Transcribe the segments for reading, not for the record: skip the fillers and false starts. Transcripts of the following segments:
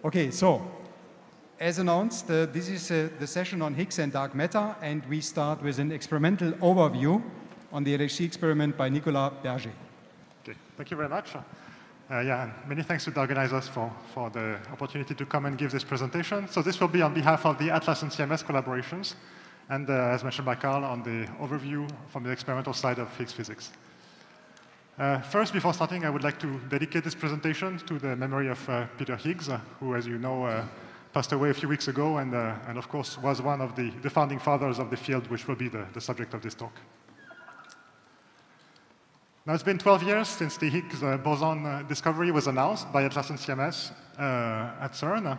Okay, so as announced, this is the session on Higgs and dark matter, and we start with an experimental overview on the LHC experiment by Nicolas Berger. Okay, thank you very much. Yeah, and many thanks to the organizers for the opportunity to come and give this presentation. So this will be on behalf of the Atlas and CMS collaborations, and as mentioned by Carl, on the overview from the experimental side of Higgs physics. First, before starting, I would like to dedicate this presentation to the memory of Peter Higgs, who, as you know, passed away a few weeks ago, and of course was one of the founding fathers of the field, which will be the subject of this talk. Now, it's been 12 years since the Higgs boson discovery was announced by Atlas and CMS at CERN.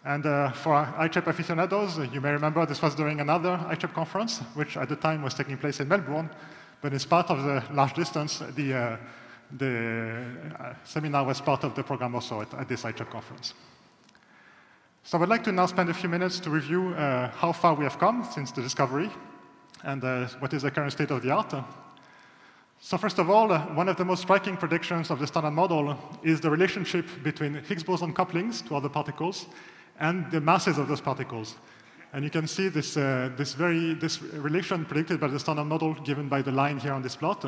And for ICHEP aficionados, you may remember this was during another ICHEP conference, which at the time was taking place in Melbourne. But as part of the large distance, the seminar was part of the program also at this ICHEP conference. So I would like to now spend a few minutes to review how far we have come since the discovery and what is the current state of the art. So first of all, one of the most striking predictions of the standard model is the relationship between Higgs boson couplings to other particles and the masses of those particles. And you can see this relation predicted by the standard model given by the line here on this plot.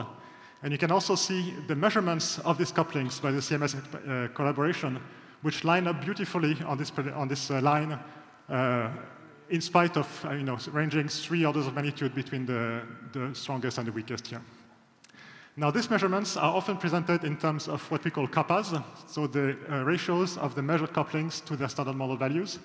And you can also see the measurements of these couplings by the CMS collaboration, which line up beautifully on this line in spite of ranging 3 orders of magnitude between the strongest and the weakest here. Now, these measurements are often presented in terms of what we call kappas, so the ratios of the measured couplings to their standard model values.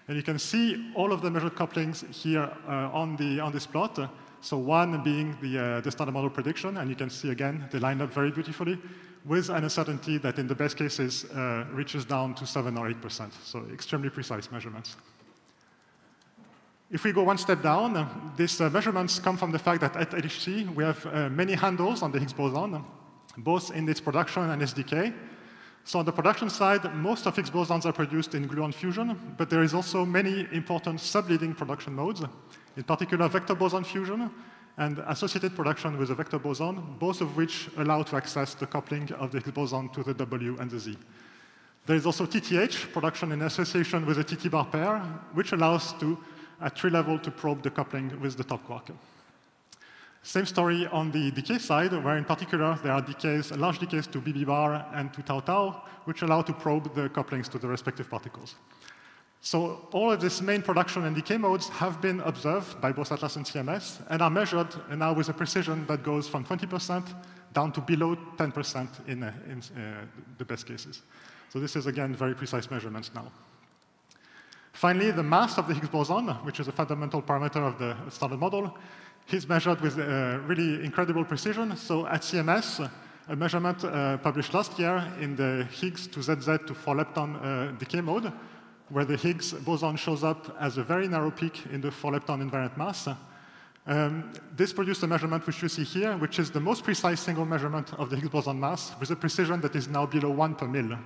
And you can see all of the measured couplings here on this plot. So 1 being the standard model prediction, and you can see again they line up very beautifully with an uncertainty that in the best cases reaches down to 7 or 8%. So extremely precise measurements. If we go one step down, these measurements come from the fact that at LHC we have many handles on the Higgs boson, both in its production and its decay. So on the production side, most of Higgs bosons are produced in gluon fusion, but there is also many important subleading production modes, in particular vector boson fusion and associated production with a vector boson, both of which allow to access the coupling of the Higgs boson to the W and the Z. There is also TTH, production in association with a TT bar pair, which allows to at tree level to probe the coupling with the top quark. Same story on the decay side, where in particular there are large decays to BB bar and to tau tau, which allow to probe the couplings to the respective particles. So all of these main production and decay modes have been observed by both Atlas and CMS and are measured now with a precision that goes from 20% down to below 10% in the best cases. So this is, again, very precise measurements now. Finally, the mass of the Higgs boson, which is a fundamental parameter of the standard model, is measured with really incredible precision. So at CMS, a measurement published last year in the Higgs to ZZ to 4-lepton decay mode, where the Higgs boson shows up as a very narrow peak in the 4-lepton invariant mass. This produced a measurement which you see here, which is the most precise single measurement of the Higgs boson mass, with a precision that is now below 1 per mil,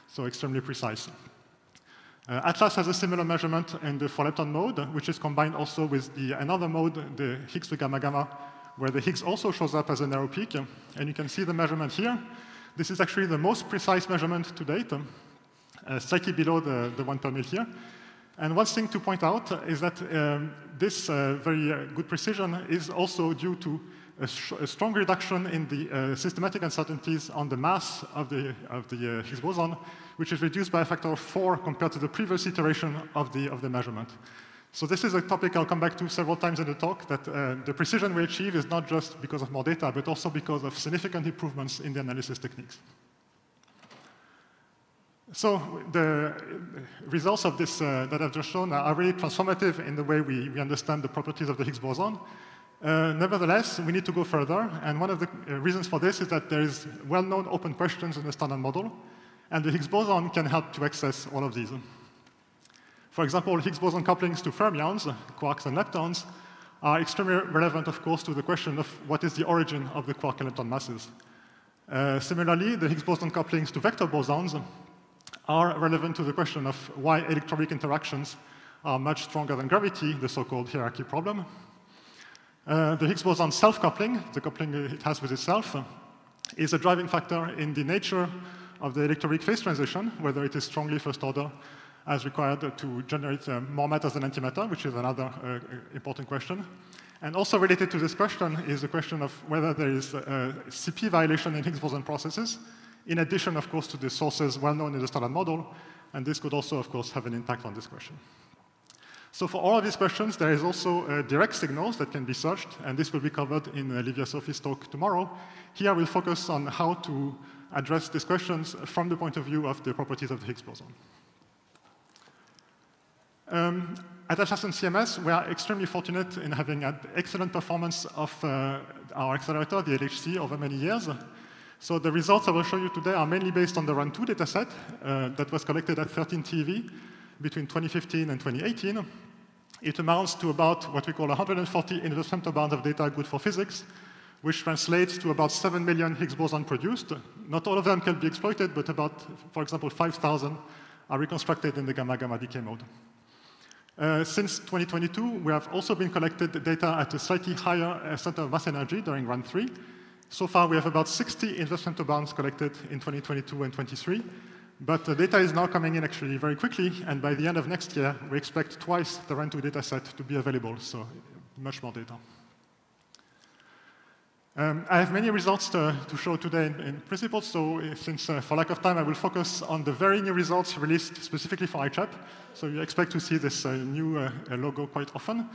so extremely precise. Atlas has a similar measurement in the 4-lepton mode, which is combined also with another mode, the Higgs to gamma-gamma, where the Higgs also shows up as a narrow peak. And you can see the measurement here. This is actually the most precise measurement to date, slightly below the 1 per mil here. And one thing to point out is that this very good precision is also due to a strong reduction in the systematic uncertainties on the mass of the Higgs boson, which is reduced by a factor of 4 compared to the previous iteration of the measurement. So this is a topic I'll come back to several times in the talk, that the precision we achieve is not just because of more data, but also because of significant improvements in the analysis techniques. So the results of this that I've just shown are really transformative in the way we understand the properties of the Higgs boson. Nevertheless, we need to go further, and one of the reasons for this is that there is well-known open questions in the standard model, and the Higgs boson can help to access all of these. For example, Higgs boson couplings to fermions, quarks and leptons, are extremely relevant, of course, to the question of what is the origin of the quark and lepton masses. Similarly, the Higgs boson couplings to vector bosons are relevant to the question of why electroweak interactions are much stronger than gravity, the so-called hierarchy problem. The Higgs boson self-coupling, the coupling it has with itself, is a driving factor in the nature of the electroweak phase transition, whether it is strongly first order as required to generate more matter than antimatter, which is another important question. And also related to this question is the question of whether there is a CP violation in Higgs boson processes, in addition, of course, to the sources well known in the standard model. And this could also, of course, have an impact on this question. So for all of these questions, there is also direct signals that can be searched, and this will be covered in Livia Sophie's talk tomorrow. Here we'll focus on how to address these questions from the point of view of the properties of the Higgs boson. At Atlas and CMS, we are extremely fortunate in having had excellent performance of our accelerator, the LHC, over many years. So the results I will show you today are mainly based on the Run2 dataset that was collected at 13 TeV between 2015 and 2018. It amounts to about what we call 140 inverse femtobarns of data good for physics, which translates to about 7 million Higgs boson produced. Not all of them can be exploited, but about, for example, 5,000 are reconstructed in the gamma-gamma decay mode. Since 2022, we have also been collected data at a slightly higher center of mass energy during Run3. So far, we have about 60 inverse femtobarns collected in 2022 and 23. But the data is now coming in actually very quickly, and by the end of next year, we expect twice the Run2 dataset to be available, so much more data. I have many results to show today in principle, so since for lack of time, I will focus on the very new results released specifically for ICHEP. So you expect to see this new logo quite often.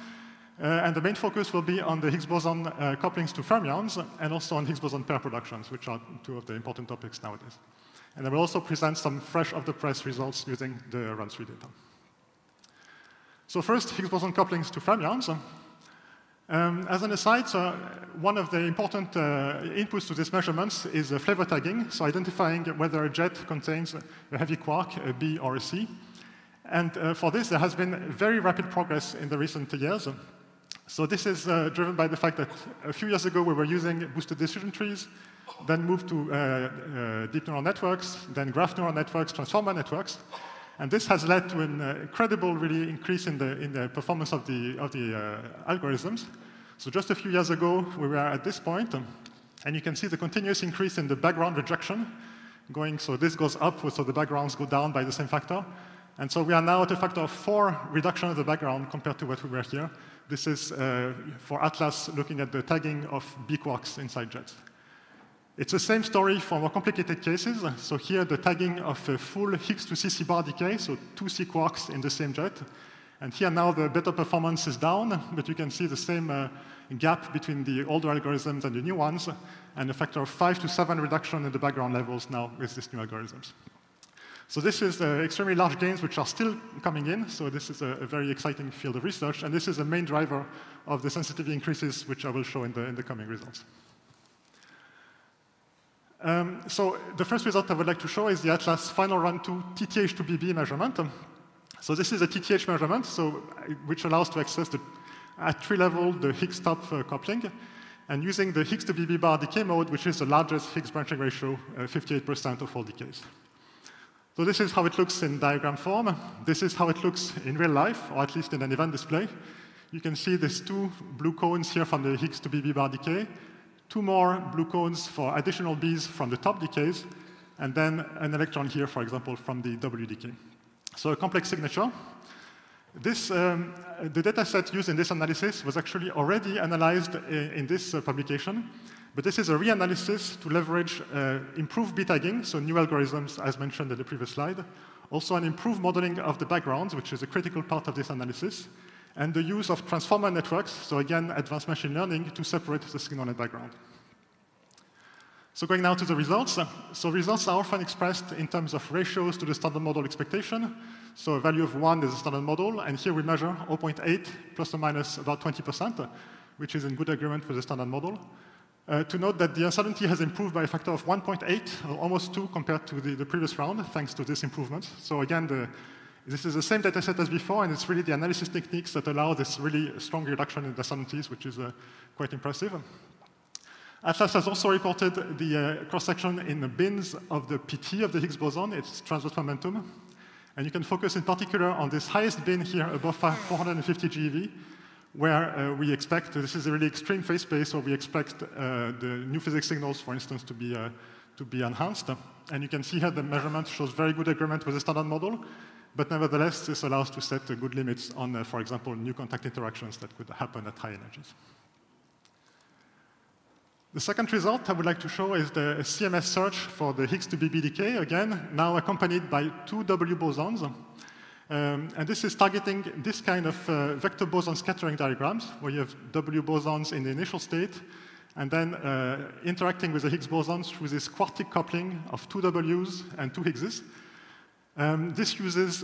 And the main focus will be on the Higgs boson couplings to fermions, and also on Higgs boson pair productions, which are two of the important topics nowadays. And I will also present some fresh off-the-press results using the Run3 data. So first, Higgs boson couplings to fermions. As an aside, so one of the important inputs to these measurements is flavor tagging, so identifying whether a jet contains a heavy quark, a B or a C. And for this, there has been very rapid progress in the recent years. So this is driven by the fact that a few years ago, we were using boosted decision trees, then moved to deep neural networks, then graph neural networks, transformer networks. And this has led to an incredible really increase in the performance of the algorithms. So just a few years ago, we were at this point, and you can see the continuous increase in the background rejection going, so this goes up, so the backgrounds go down by the same factor. And so we are now at a factor of 4 reduction of the background compared to what we were here. This is for Atlas looking at the tagging of B quarks inside jets. It's the same story for more complicated cases. So here, the tagging of a full Higgs to CC bar decay, so 2 C quarks in the same jet. And here now the better performance is down, but you can see the same gap between the older algorithms and the new ones, and a factor of 5 to 7 reduction in the background levels now with these new algorithms. So this is extremely large gains which are still coming in. So this is a very exciting field of research, and this is a main driver of the sensitivity increases, which I will show in the coming results. So the first result I would like to show is the Atlas final Run2 TTH to BB measurement. So this is a TTH measurement, which allows to access at tree level the Higgs top coupling, and using the Higgs to BB bar decay mode, which is the largest Higgs branching ratio, 58% of all decays. So this is how it looks in diagram form. This is how it looks in real life, or at least in an event display. You can see these 2 blue cones here from the Higgs to BB bar decay, 2 more blue cones for additional Bs from the top decays, and then an electron here, for example, from the W decay. So a complex signature. The data set used in this analysis was actually already analyzed in this publication, but this is a reanalysis to leverage improved B tagging, so new algorithms, as mentioned in the previous slide, also an improved modeling of the backgrounds, which is a critical part of this analysis, and the use of transformer networks, so again, advanced machine learning, to separate the signal and background. So going now to the results. So results are often expressed in terms of ratios to the standard model expectation. So a value of 1 is a standard model, and here we measure 0.8 plus or minus about 20%, which is in good agreement with the standard model. To note that the uncertainty has improved by a factor of 1.8, or almost 2 compared to the previous round, thanks to this improvement. So again, this is the same data set as before, and it's really the analysis techniques that allow this really strong reduction in the uncertainties, which is quite impressive. Atlas has also reported the cross-section in the bins of the PT of the Higgs boson, its transverse momentum. And you can focus in particular on this highest bin here above 450 GeV, where we expect, this is a really extreme phase space, where we expect the new physics signals, for instance, to to be enhanced. And you can see here the measurement shows very good agreement with the standard model. But nevertheless, this allows to set good limits on, for example, new contact interactions that could happen at high energies. The second result I would like to show is the CMS search for the Higgs to BB decay, again, now accompanied by two W bosons. And this is targeting this kind of vector boson scattering diagrams, where you have W bosons in the initial state, and then interacting with the Higgs bosons through this quartic coupling of two Ws and two Higgses. This uses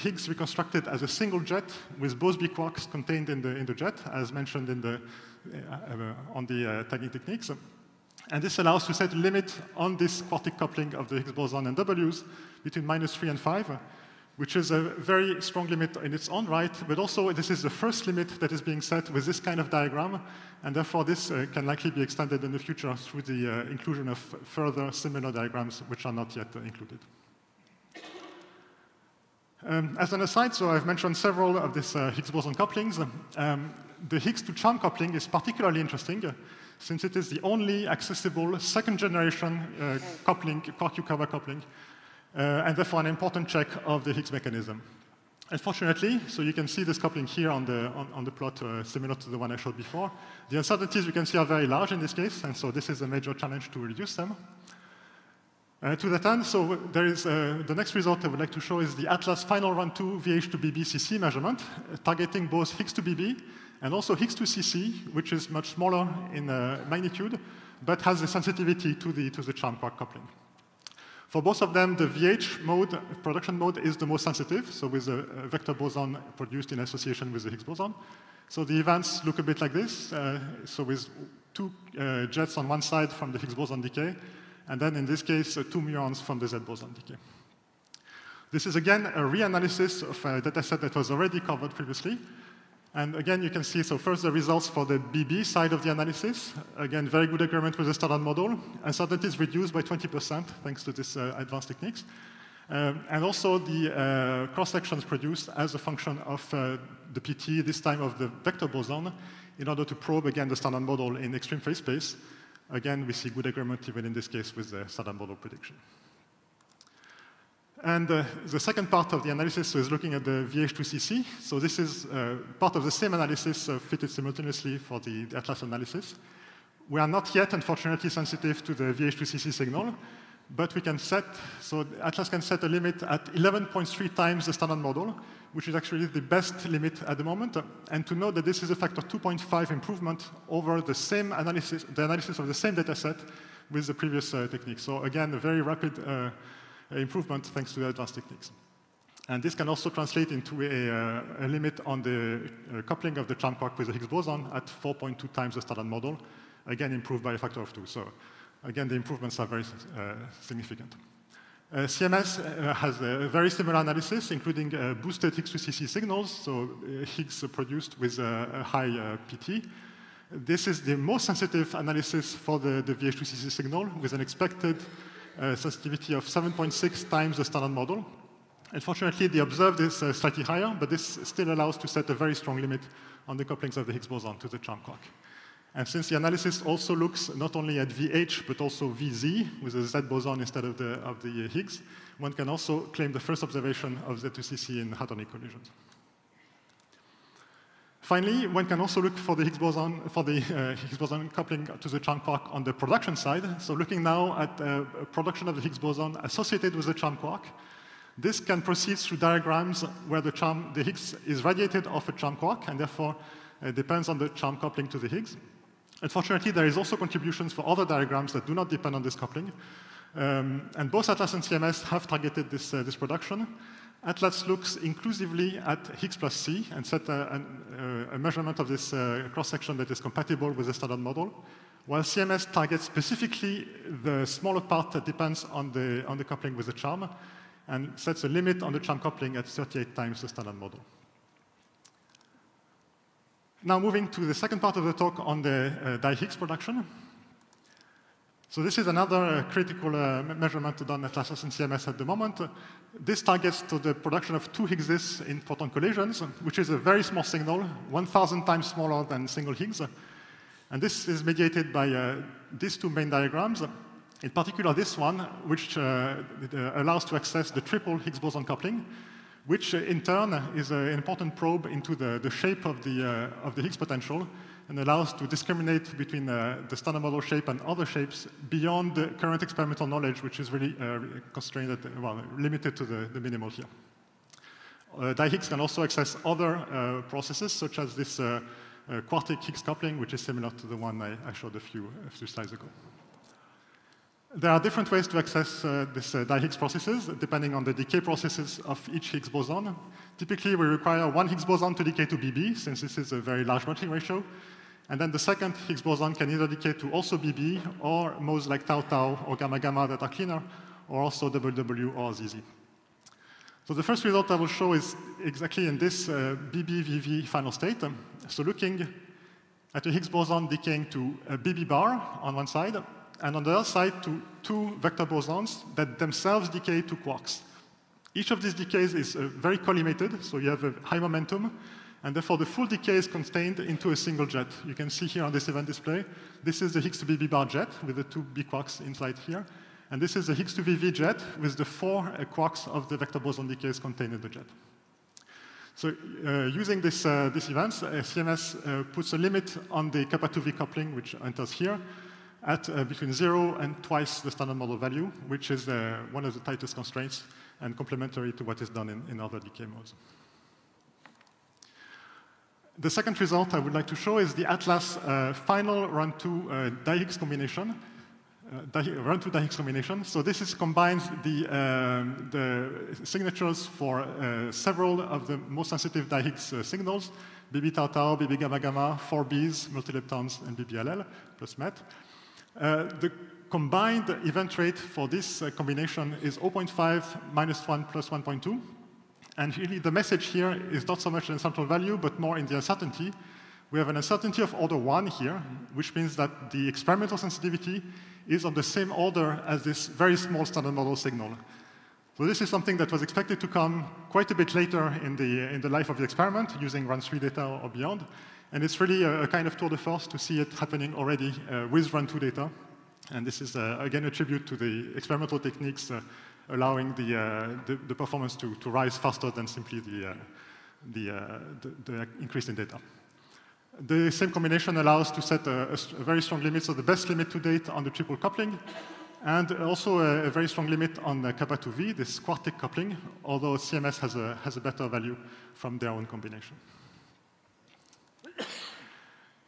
Higgs reconstructed as a single jet with both B quarks contained in the jet, as mentioned in on the tagging techniques. And this allows to set a limit on this quartic coupling of the Higgs boson and Ws between -3 and 5, which is a very strong limit in its own right, but also this is the first limit that is being set with this kind of diagram, and therefore this can likely be extended in the future through the inclusion of further similar diagrams which are not yet included. As an aside, so I've mentioned several of these Higgs boson couplings. The Higgs to charm coupling is particularly interesting since it is the only accessible second-generation coupling, quark-Yukawa coupling, and therefore an important check of the Higgs mechanism. Unfortunately, so you can see this coupling here on the plot, similar to the one I showed before. The uncertainties we can see are very large in this case, and so this is a major challenge to reduce them. To that end, so there is the next result I would like to show is the Atlas Final Run 2 VH2BB CC measurement, targeting both Higgs to BB and also Higgs to CC, which is much smaller in magnitude, but has a sensitivity to the charm quark coupling. For both of them, the VH mode, production mode, is the most sensitive, so with a vector boson produced in association with the Higgs boson. So the events look a bit like this, so with two jets on one side from the Higgs boson decay, and then in this case, two muons from the Z boson decay. This is again a reanalysis of a dataset that was already covered previously. And again, you can see, so first the results for the BB side of the analysis. Again, very good agreement with the standard model. Uncertainty is reduced by 20% thanks to these advanced techniques. And also the cross-sections produced as a function of the PT, this time of the vector boson, in order to probe again the standard model in extreme phase space. Again, we see good agreement even in this case with the standard model prediction. And the second part of the analysis is looking at the VH2CC. So this is part of the same analysis fitted simultaneously for the Atlas analysis. We are not yet, unfortunately, sensitive to the VH2CC signal, but we can set, so Atlas can set a limit at 11.3 times the standard model, which is actually the best limit at the moment. And to note that this is a factor 2.5 improvement over the same analysis, the analysis of the same data set with the previous technique. So again, a very rapid improvement thanks to the advanced techniques. And this can also translate into a limit on the coupling of the charm quark with the Higgs boson at 4.2 times the standard model, again improved by a factor of 2. So again, the improvements are very significant. CMS has a very similar analysis, including boosted Higgs to CC signals, so Higgs produced with a high PT. This is the most sensitive analysis for the VH to CC signal, with an expected sensitivity of 7.6 times the standard model. Unfortunately, the observed is slightly higher, but this still allows to set a very strong limit on the couplings of the Higgs boson to the charm quark. And since the analysis also looks not only at VH, but also VZ, with a Z boson instead of the Higgs, one can also claim the first observation of Z2CC in hadronic collisions. Finally, one can also look for the Higgs boson, Higgs boson coupling to the charm quark on the production side. So looking now at production of the Higgs boson associated with the charm quark, this can proceed through diagrams where the Higgs is radiated off a charm quark, and therefore depends on the charm coupling to the Higgs. Unfortunately, there is also contributions for other diagrams that do not depend on this coupling. And both Atlas and CMS have targeted this production. Atlas looks inclusively at Higgs plus C and set a measurement of this cross-section that is compatible with the standard model, while CMS targets specifically the smaller part that depends on the coupling with the charm and sets a limit on the charm coupling at 38 times the standard model. Now moving to the second part of the talk on the di-Higgs production. So this is another critical measurement done at Atlas and CMS at the moment. This targets to the production of two Higgses in proton collisions, which is a very small signal, 1,000 times smaller than single Higgs. And this is mediated by these two main diagrams. In particular, this one, which allows to access the triple Higgs boson coupling, which in turn is an important probe into the shape of the Higgs potential and allows to discriminate between the standard model shape and other shapes beyond the current experimental knowledge, which is really constrained, limited to the minimal here. DiHiggs can also access other processes, such as this quartic Higgs coupling, which is similar to the one I showed a few slides ago. There are different ways to access this DiHiggs processes, depending on the decay processes of each Higgs boson. Typically, we require one Higgs boson to decay to BB, since this is a very large branching ratio. And then the second Higgs boson can either decay to also BB, or modes like tau-tau or gamma-gamma that are cleaner, or also WW or ZZ. So the first result I will show is exactly in this BB-VV final state. So looking at a Higgs boson decaying to a BB bar on one side, and on the other side to two vector bosons that themselves decay to quarks. Each of these decays is very collimated, so you have a high momentum, and therefore the full decay is contained into a single jet. You can see here on this event display, this is the Higgs to BB bar jet with the two B quarks inside here, and this is the Higgs to VV jet with the four quarks of the vector boson decays contained in the jet. So using these events, CMS puts a limit on the kappa 2V coupling, which enters here, at between 0 and twice the standard model value, which is one of the tightest constraints and complementary to what is done in other decay modes. The second result I would like to show is the Atlas final run-2 DiHiggs combination. Run-2 DiHiggs combination. So this combines the signatures for several of the most sensitive DiHiggs signals, BB tau-tau, BB gamma-gamma, 4Bs, multileptons, and BBLL, plus MET. The combined event rate for this combination is 0.5 minus 1 plus 1.2. And really the message here is not so much in central value, but more in the uncertainty. We have an uncertainty of order 1 here, which means that the experimental sensitivity is of the same order as this very small standard model signal. So this is something that was expected to come quite a bit later in the life of the experiment, using run 3 data or beyond. And it's really a kind of tour de force to see it happening already with run 2 data. And this is, again, a tribute to the experimental techniques allowing the performance to rise faster than simply the increase in data. The same combination allows to set a very strong limit, so the best limit to date on the triple coupling, and also a very strong limit on the kappa 2V, this quartic coupling, although CMS has a better value from their own combination.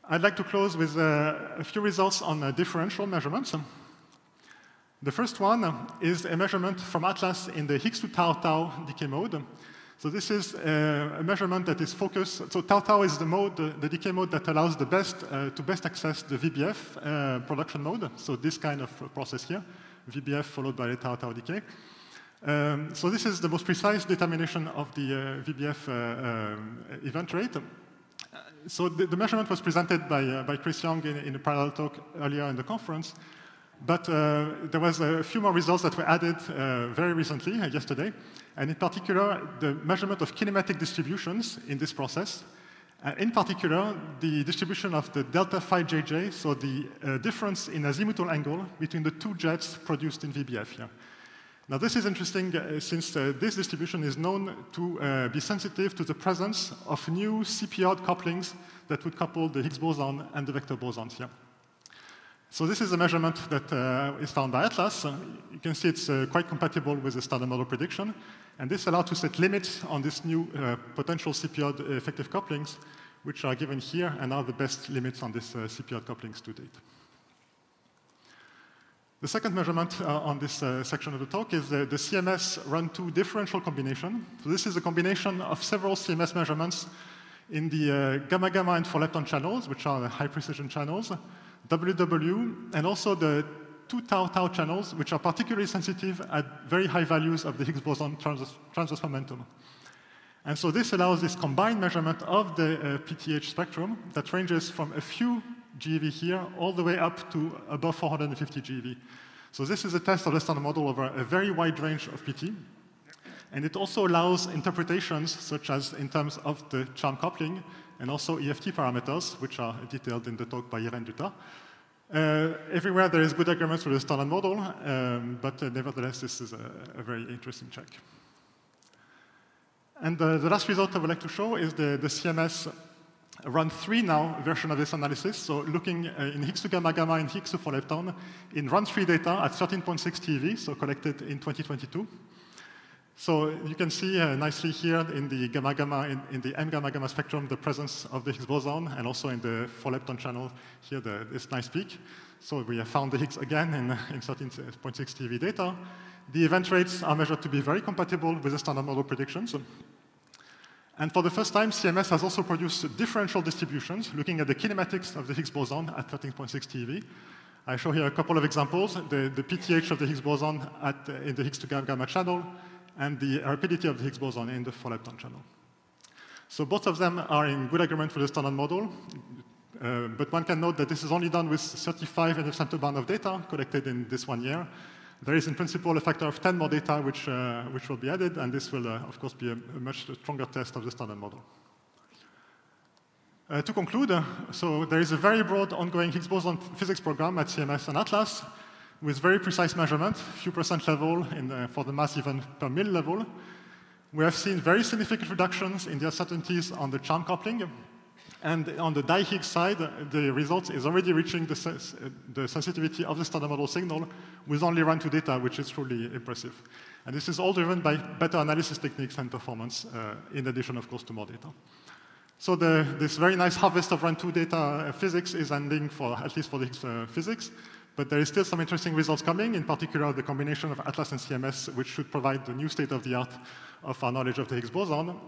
I'd like to close with a few results on differential measurements. The first one is a measurement from Atlas in the Higgs to tau-tau decay mode. So this is a measurement that is focused. So tau-tau is the decay mode that allows the to best access the VBF production mode. So this kind of process here, VBF followed by the tau-tau decay. So this is the most precise determination of the VBF event rate. So the measurement was presented by Chris Young in a parallel talk earlier in the conference. But there was a few more results that were added very recently, yesterday. And in particular, the measurement of kinematic distributions in this process. In particular, the distribution of the delta phi JJ, so the difference in azimuthal angle between the two jets produced in VBF here. Now, this is interesting since this distribution is known to be sensitive to the presence of new CP-odd couplings that would couple the Higgs boson and the vector bosons here. So this is a measurement that is found by Atlas. You can see it's quite compatible with the standard model prediction. And this allowed to set limits on this new potential CP-odd effective couplings, which are given here and are the best limits on this CP-odd couplings to date. The second measurement on this section of the talk is the CMS run-2 differential combination. So this is a combination of several CMS measurements in the gamma-gamma and 4-lepton channels, which are the high-precision channels, WW, and also the 2 tau-tau channels, which are particularly sensitive at very high values of the Higgs boson transverse momentum. And so this allows this combined measurement of the PTH spectrum that ranges from a few GeV here all the way up to above 450 GeV. So this is a test of the standard model over a very wide range of PT. And it also allows interpretations, such as in terms of the charm coupling, and also EFT parameters, which are detailed in the talk by Irene Dutta. Everywhere there is good agreement with the standard model, but nevertheless, this is a very interesting check. And the last result I would like to show is the CMS run 3 now version of this analysis. So looking in Higgs to gamma gamma and Higgs to 4 lepton in run 3 data at 13.6 TeV, so collected in 2022. So you can see nicely here in the gamma gamma, in the M gamma gamma spectrum, the presence of the Higgs boson, and also in the 4 lepton channel here, this nice peak. So we have found the Higgs again in 13.6 TeV data. The event rates are measured to be very compatible with the standard model predictions. And for the first time, CMS has also produced differential distributions, looking at the kinematics of the Higgs boson at 13.6 TeV. I show here a couple of examples, the PTH of the Higgs boson in the Higgs to gamma gamma channel, and the rapidity of the Higgs boson in the 4 lepton channel. So both of them are in good agreement with the standard model, but one can note that this is only done with 35 NF femtoband of data collected in this 1 year. There is, in principle, a factor of 10 more data which will be added, and this will, of course, be a much stronger test of the standard model. To conclude, so there is a very broad ongoing Higgs boson physics program at CMS and Atlas with very precise measurement, few percent level for the mass even per mil level. We have seen very significant reductions in the uncertainties on the charm coupling. And on the di-Higgs side, the result is already reaching the sensitivity of the standard model signal with only run 2 data, which is truly impressive. And this is all driven by better analysis techniques and performance, in addition, of course, to more data. So this very nice harvest of run 2 data physics is ending, at least for the Higgs physics. But there is still some interesting results coming, in particular the combination of Atlas and CMS, which should provide the new state-of-the-art of our knowledge of the Higgs boson.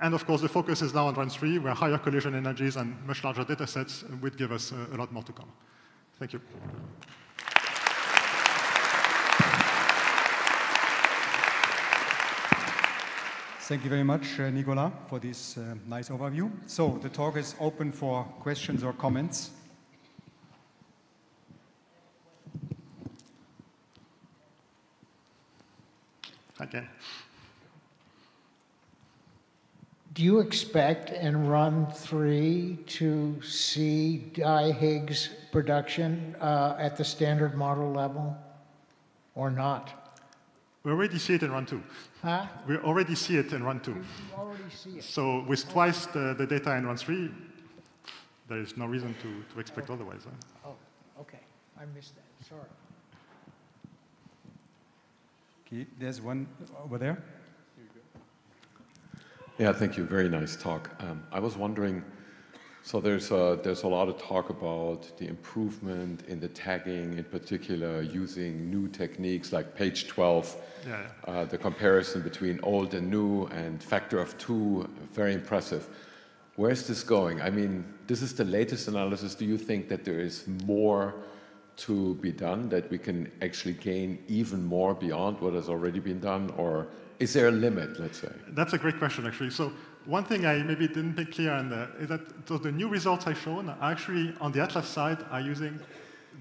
And of course, the focus is now on run 3, where higher collision energies and much larger data sets would give us a lot more to come. Thank you. Thank you very much, Nicolas, for this nice overview. So the talk is open for questions or comments. Okay. Do you expect in run 3 to see di-Higgs production at the standard model level or not? We already see it in run 2. Huh? We already see it in run 2. You already see it. So with twice the data in run 3, there is no reason to expect otherwise. Oh, okay. I missed that. Sorry. Okay, there's one over there. Yeah, thank you. Very nice talk. I was wondering, so there's a lot of talk about the improvement in the tagging, in particular using new techniques like page 12, the comparison between old and new and factor of 2, very impressive. Where is this going? I mean, this is the latest analysis. Do you think that there is more to be done, that we can actually gain even more beyond what has already been done, or is there a limit, let's say? That's a great question, actually. So one thing I maybe didn't make clear is that so the new results I've shown are actually, on the Atlas side, are using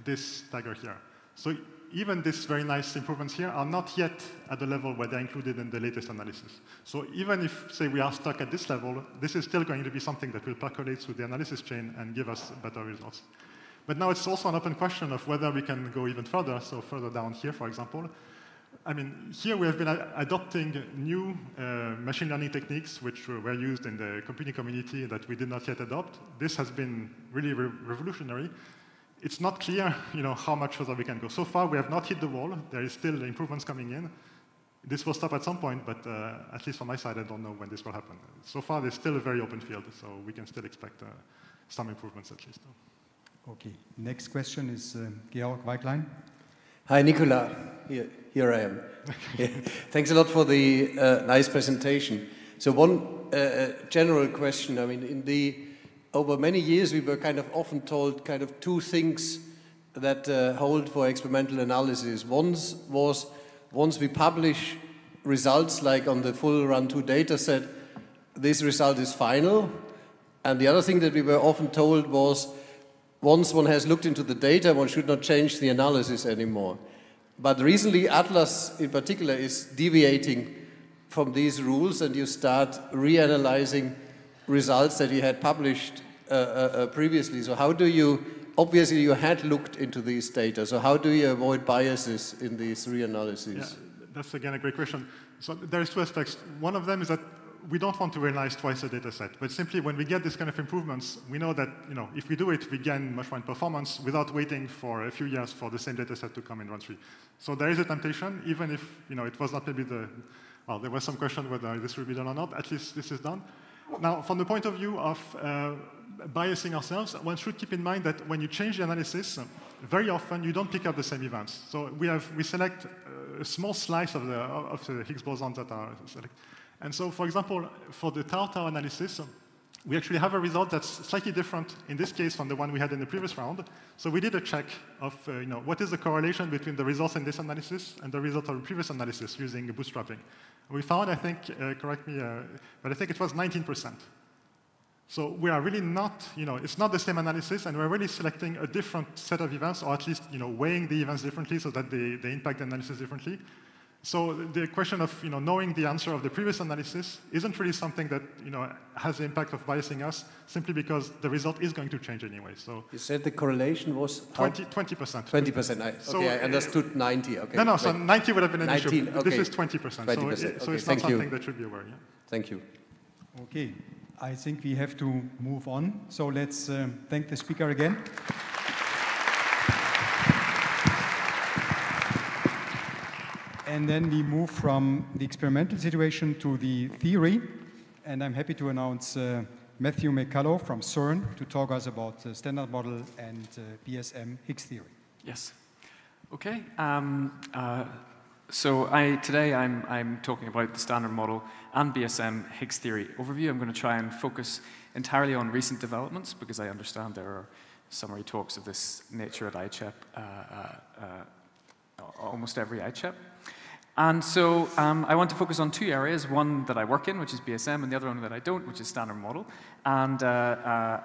this tagger here. So even these very nice improvements here are not yet at the level where they're included in the latest analysis. So even if, say, we are stuck at this level, this is still going to be something that will percolate through the analysis chain and give us better results. But now it's also an open question of whether we can go even further, so further down here, for example. I mean, here we have been adopting new machine learning techniques which were used in the computing community that we did not yet adopt. This has been really revolutionary. It's not clear, how much further we can go. So far, we have not hit the wall. There is still improvements coming in. This will stop at some point, but at least from my side, I don't know when this will happen. So far, there's still a very open field, so we can still expect some improvements at least. Okay. Next question is Georg Weiglein. Hi, Nicolas. Here I am. Thanks a lot for the nice presentation. So one general question. I mean, over many years, we were kind of often told kind of two things that hold for experimental analysis. One was once we publish results like on the full run 2 data set, this result is final. And the other thing that we were often told was once one has looked into the data, one should not change the analysis anymore. But recently, Atlas in particular is deviating from these rules, and you start reanalyzing results that you had published previously. So how do you obviously you had looked into these data, so how do you avoid biases in these reanalyses? Yeah, that's again a great question. So there's two aspects. One of them is that we don't want to reanalyze twice a data set, but simply when we get this kind of improvements, we know that if we do it, we gain much more in performance without waiting for a few years for the same data set to come in run 3. So there is a temptation, even if it was not maybe well, there was some question whether this will be done or not, at least this is done. Now, from the point of view of biasing ourselves, one should keep in mind that when you change the analysis, very often you don't pick up the same events. So we select a small slice of the Higgs bosons that are selected. And so, for example, for the tau-tau analysis, we actually have a result that's slightly different in this case from the one we had in the previous round. So we did a check of what is the correlation between the results in this analysis and the result of the previous analysis using bootstrapping. We found, I think, correct me, but I think it was 19%. So we are really not, it's not the same analysis, and we're really selecting a different set of events, or at least weighing the events differently so that they impact the analysis differently. So the question of knowing the answer of the previous analysis isn't really something that has the impact of biasing us, simply because the result is going to change anyway. So you said the correlation was 20%. 20%. I understood 90. Okay. No, so 90 would have been an 19, issue. Okay. This is 20%. 20%. So it's not something that should be aware. Yeah. Thank you. Okay, I think we have to move on. So let's thank the speaker again. And then we move from the experimental situation to the theory. And I'm happy to announce Matthew Mccullough from CERN to talk us about the standard model and BSM Higgs theory. Yes. Okay. So today I'm talking about the standard model and BSM Higgs theory overview. I'm going to try and focus entirely on recent developments because I understand there are summary talks of this nature at ICHEP, almost every ICHEP. And so I want to focus on two areas, one that I work in, which is BSM, and the other one that I don't, which is standard model. And I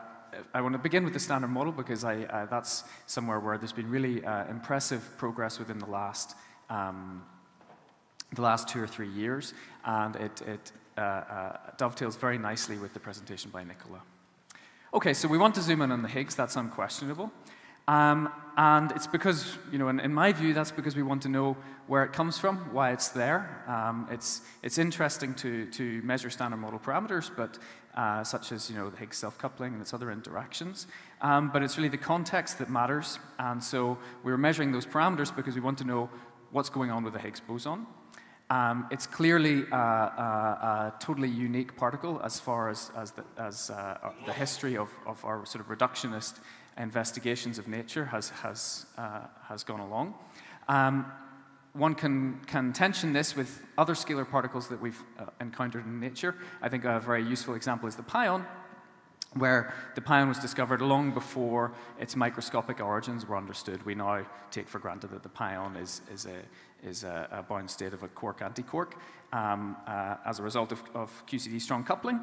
want to begin with the standard model because that's somewhere where there's been really impressive progress within the last 2 or 3 years, and it dovetails very nicely with the presentation by Nicolas. Okay, so we want to zoom in on the Higgs, that's unquestionable. And it's because, in my view, that's because we want to know where it comes from, why it's there. It's interesting to measure standard model parameters, but such as the Higgs self-coupling and its other interactions. But it's really the context that matters. And so we're measuring those parameters because we want to know what's going on with the Higgs boson. It's clearly a totally unique particle as far as the history of our sort of reductionist investigations of nature has gone along. One can tension this with other scalar particles that we've encountered in nature. I think a very useful example is the pion, where the pion was discovered long before its microscopic origins were understood. We now take for granted that the pion is a bound state of a quark-antiquark as a result of QCD strong coupling.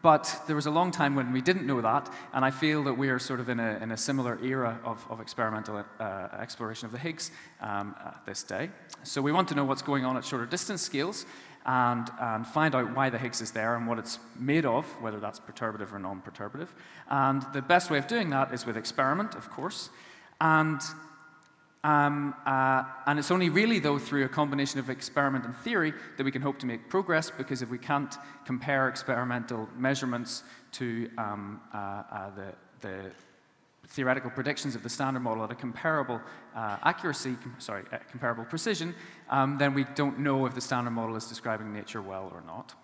But there was a long time when we didn't know that, and I feel that we are sort of in a similar era of experimental exploration of the Higgs this day. So we want to know what's going on at shorter distance scales and find out why the Higgs is there and what it's made of, whether that's perturbative or non-perturbative. And the best way of doing that is with experiment, of course. And it's only really, though, through a combination of experiment and theory that we can hope to make progress, because if we can't compare experimental measurements to the theoretical predictions of the standard model at a comparable comparable precision, then we don't know if the standard model is describing nature well or not.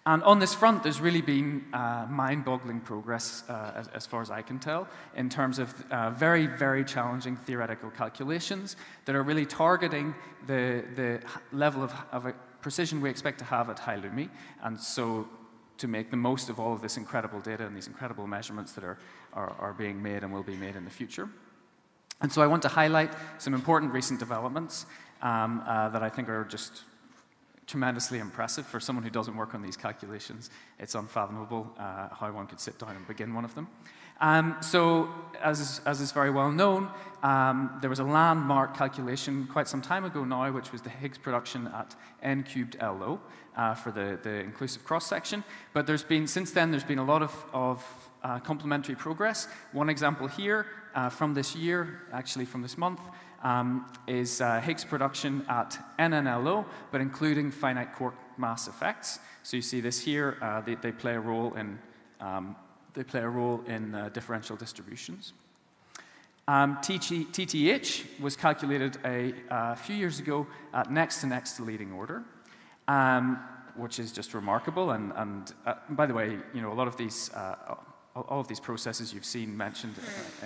And on this front, there's really been mind-boggling progress, as far as I can tell, in terms of very, very challenging theoretical calculations that are really targeting the level of precision we expect to have at high Lumi, and so to make the most of all of this incredible data and these incredible measurements that are being made and will be made in the future. And so I want to highlight some important recent developments that I think are just tremendously impressive. For someone who doesn't work on these calculations, it's unfathomable how one could sit down and begin one of them. So, as is very well known, there was a landmark calculation quite some time ago now, which was the Higgs production at n cubed LO for the inclusive cross-section. But since then, there's been a lot of complementary progress. One example here from this year, actually from this month, is Higgs production at NNLO, but including finite quark mass effects. So you see this here, they play a role in differential distributions. TTH was calculated a few years ago at next to next to leading order, which is just remarkable. And by the way, you know, a lot of these all of these processes you've seen mentioned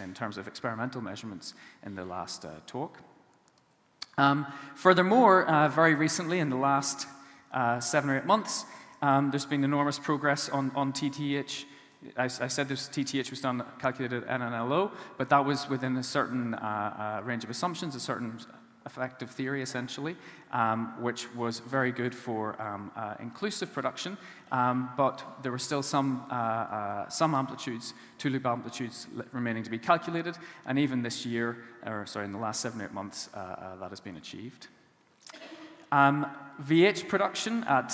in terms of experimental measurements in the last talk. Furthermore, very recently, in the last 7 or 8 months, there's been enormous progress on TTH. I said this TTH was calculated at NNLO, but that was within a certain range of assumptions, a certain effective theory, essentially, which was very good for inclusive production, but there were still some amplitudes, two-loop amplitudes remaining to be calculated, and even this year, or sorry, in the last 7 or 8 months, that has been achieved. VH production at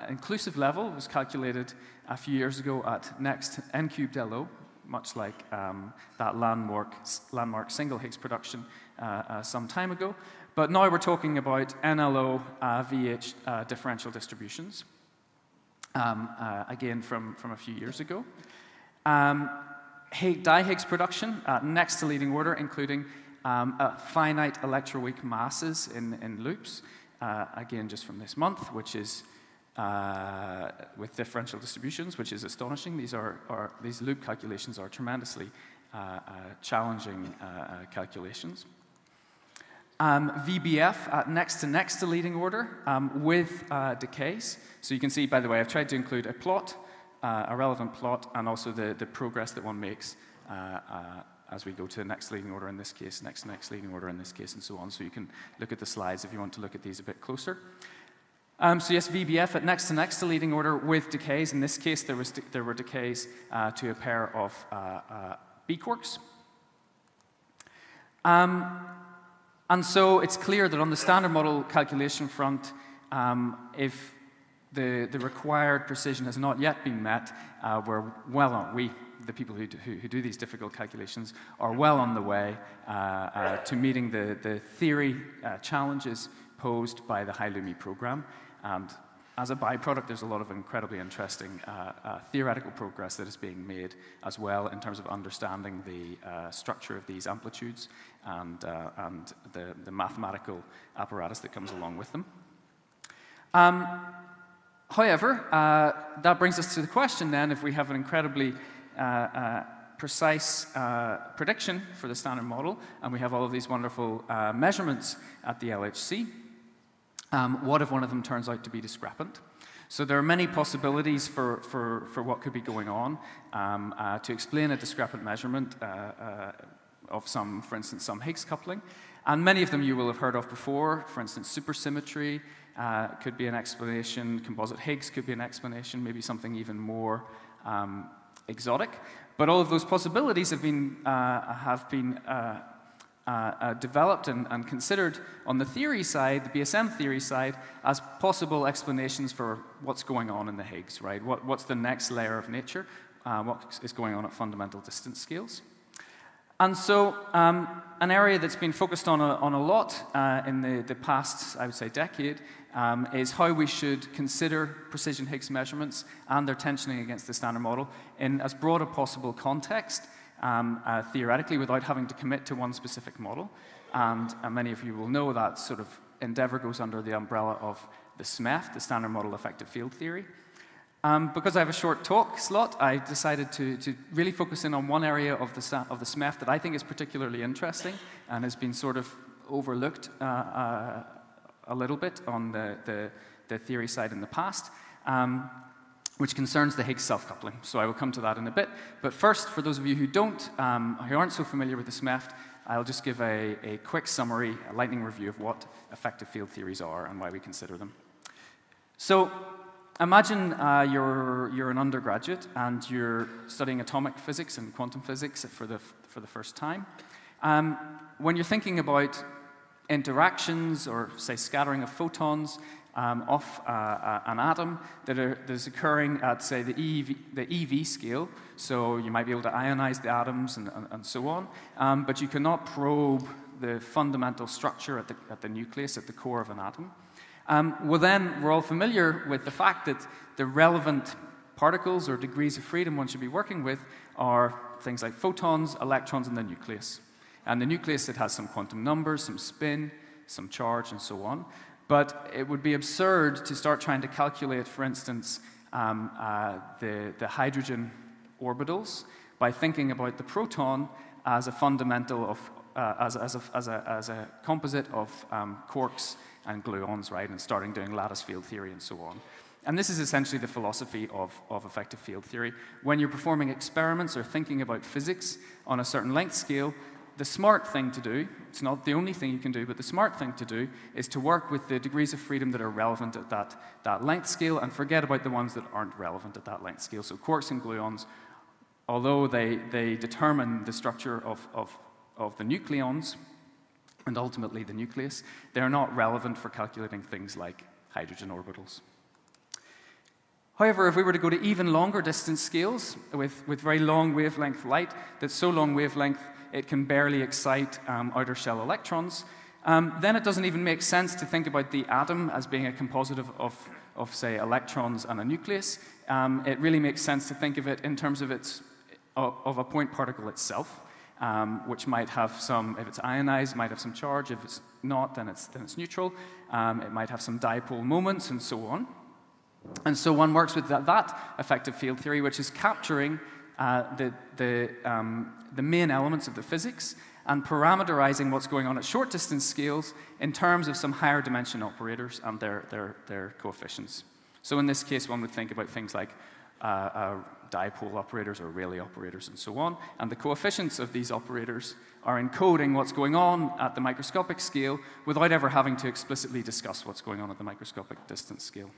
inclusive level was calculated a few years ago at next n cubed LO, much like that landmark single Higgs production some time ago. But now we're talking about NLO VH differential distributions, again from a few years ago. Di-Higgs production next to leading order, including finite electroweak masses in loops, again just from this month, which is with differential distributions, which is astonishing. These loop calculations are tremendously challenging calculations. VBF at next to leading order with decays. So you can see, by the way, I've tried to include a plot, a relevant plot, and also the progress that one makes as we go to the next leading order in this case, next leading order in this case, and so on. So you can look at the slides if you want to look at these a bit closer. So yes, VBF at next to leading order with decays. In this case, there were decays to a pair of B quarks. And so it's clear that on the standard model calculation front, if the required precision has not yet been met, we're well on. The people who do these difficult calculations, are well on the way to meeting the theory challenges posed by the HiLumi program. And as a byproduct, there's a lot of incredibly interesting theoretical progress that is being made as well in terms of understanding the structure of these amplitudes and the mathematical apparatus that comes along with them. However, that brings us to the question then, if we have an incredibly precise prediction for the standard model, and we have all of these wonderful measurements at the LHC, what if one of them turns out to be discrepant? So there are many possibilities for what could be going on to explain a discrepant measurement of for instance, some Higgs coupling. And many of them you will have heard of before. For instance, supersymmetry could be an explanation. Composite Higgs could be an explanation, maybe something even more exotic. But all of those possibilities have been developed and considered on the theory side, the BSM theory side, as possible explanations for what's going on in the Higgs, right? What's the next layer of nature? What is going on at fundamental distance scales? And so an area that's been focused on a lot in the past, I would say, decade, is how we should consider precision Higgs measurements and their tensioning against the standard model in as broad a possible context, theoretically, without having to commit to one specific model. And many of you will know that sort of endeavor goes under the umbrella of the SMEF, the Standard Model Effective Field Theory. Because I have a short talk slot, I decided to really focus in on one area of the SMEF that I think is particularly interesting and has been sort of overlooked a little bit on the theory side in the past, which concerns the Higgs self-coupling. So I will come to that in a bit. But first, for those of you who aren't so familiar with the SMEF, I'll just give a quick summary, a lightning review of what effective field theories are and why we consider them. So imagine you're an undergraduate and you're studying atomic physics and quantum physics for the first time. When you're thinking about interactions or, say, scattering of photons off an atom that is occurring at, say, the EV scale, so you might be able to ionize the atoms and so on, but you cannot probe the fundamental structure at the nucleus, at the core of an atom. Well, then, we're all familiar with the fact that the relevant particles or degrees of freedom one should be working with are things like photons, electrons, and the nucleus. And the nucleus, it has some quantum numbers, some spin, some charge, and so on. But it would be absurd to start trying to calculate, for instance, the hydrogen orbitals by thinking about the proton as a fundamental of, as a composite of quarks and gluons, right, and starting doing lattice field theory and so on. And this is essentially the philosophy of effective field theory. When you're performing experiments or thinking about physics on a certain length scale, the smart thing to do, it's not the only thing you can do, but the smart thing to do is to work with the degrees of freedom that are relevant at that length scale and forget about the ones that aren't relevant at that length scale. So quarks and gluons, although they determine the structure of the nucleons and ultimately the nucleus, they're not relevant for calculating things like hydrogen orbitals. However, if we were to go to even longer distance scales with very long wavelength light, that's so long wavelength it can barely excite outer shell electrons, then it doesn't even make sense to think about the atom as being a composite of say, electrons and a nucleus. It really makes sense to think of it in terms of a point particle itself, which might have some, if it's ionized, might have some charge. If it's not, then it's neutral. It might have some dipole moments and so on. And so one works with that effective field theory, which is capturing the main elements of the physics and parameterizing what's going on at short distance scales in terms of some higher dimension operators and their coefficients. So in this case, one would think about things like dipole operators or Rayleigh operators and so on, and the coefficients of these operators are encoding what's going on at the microscopic scale without ever having to explicitly discuss what's going on at the microscopic distance scale.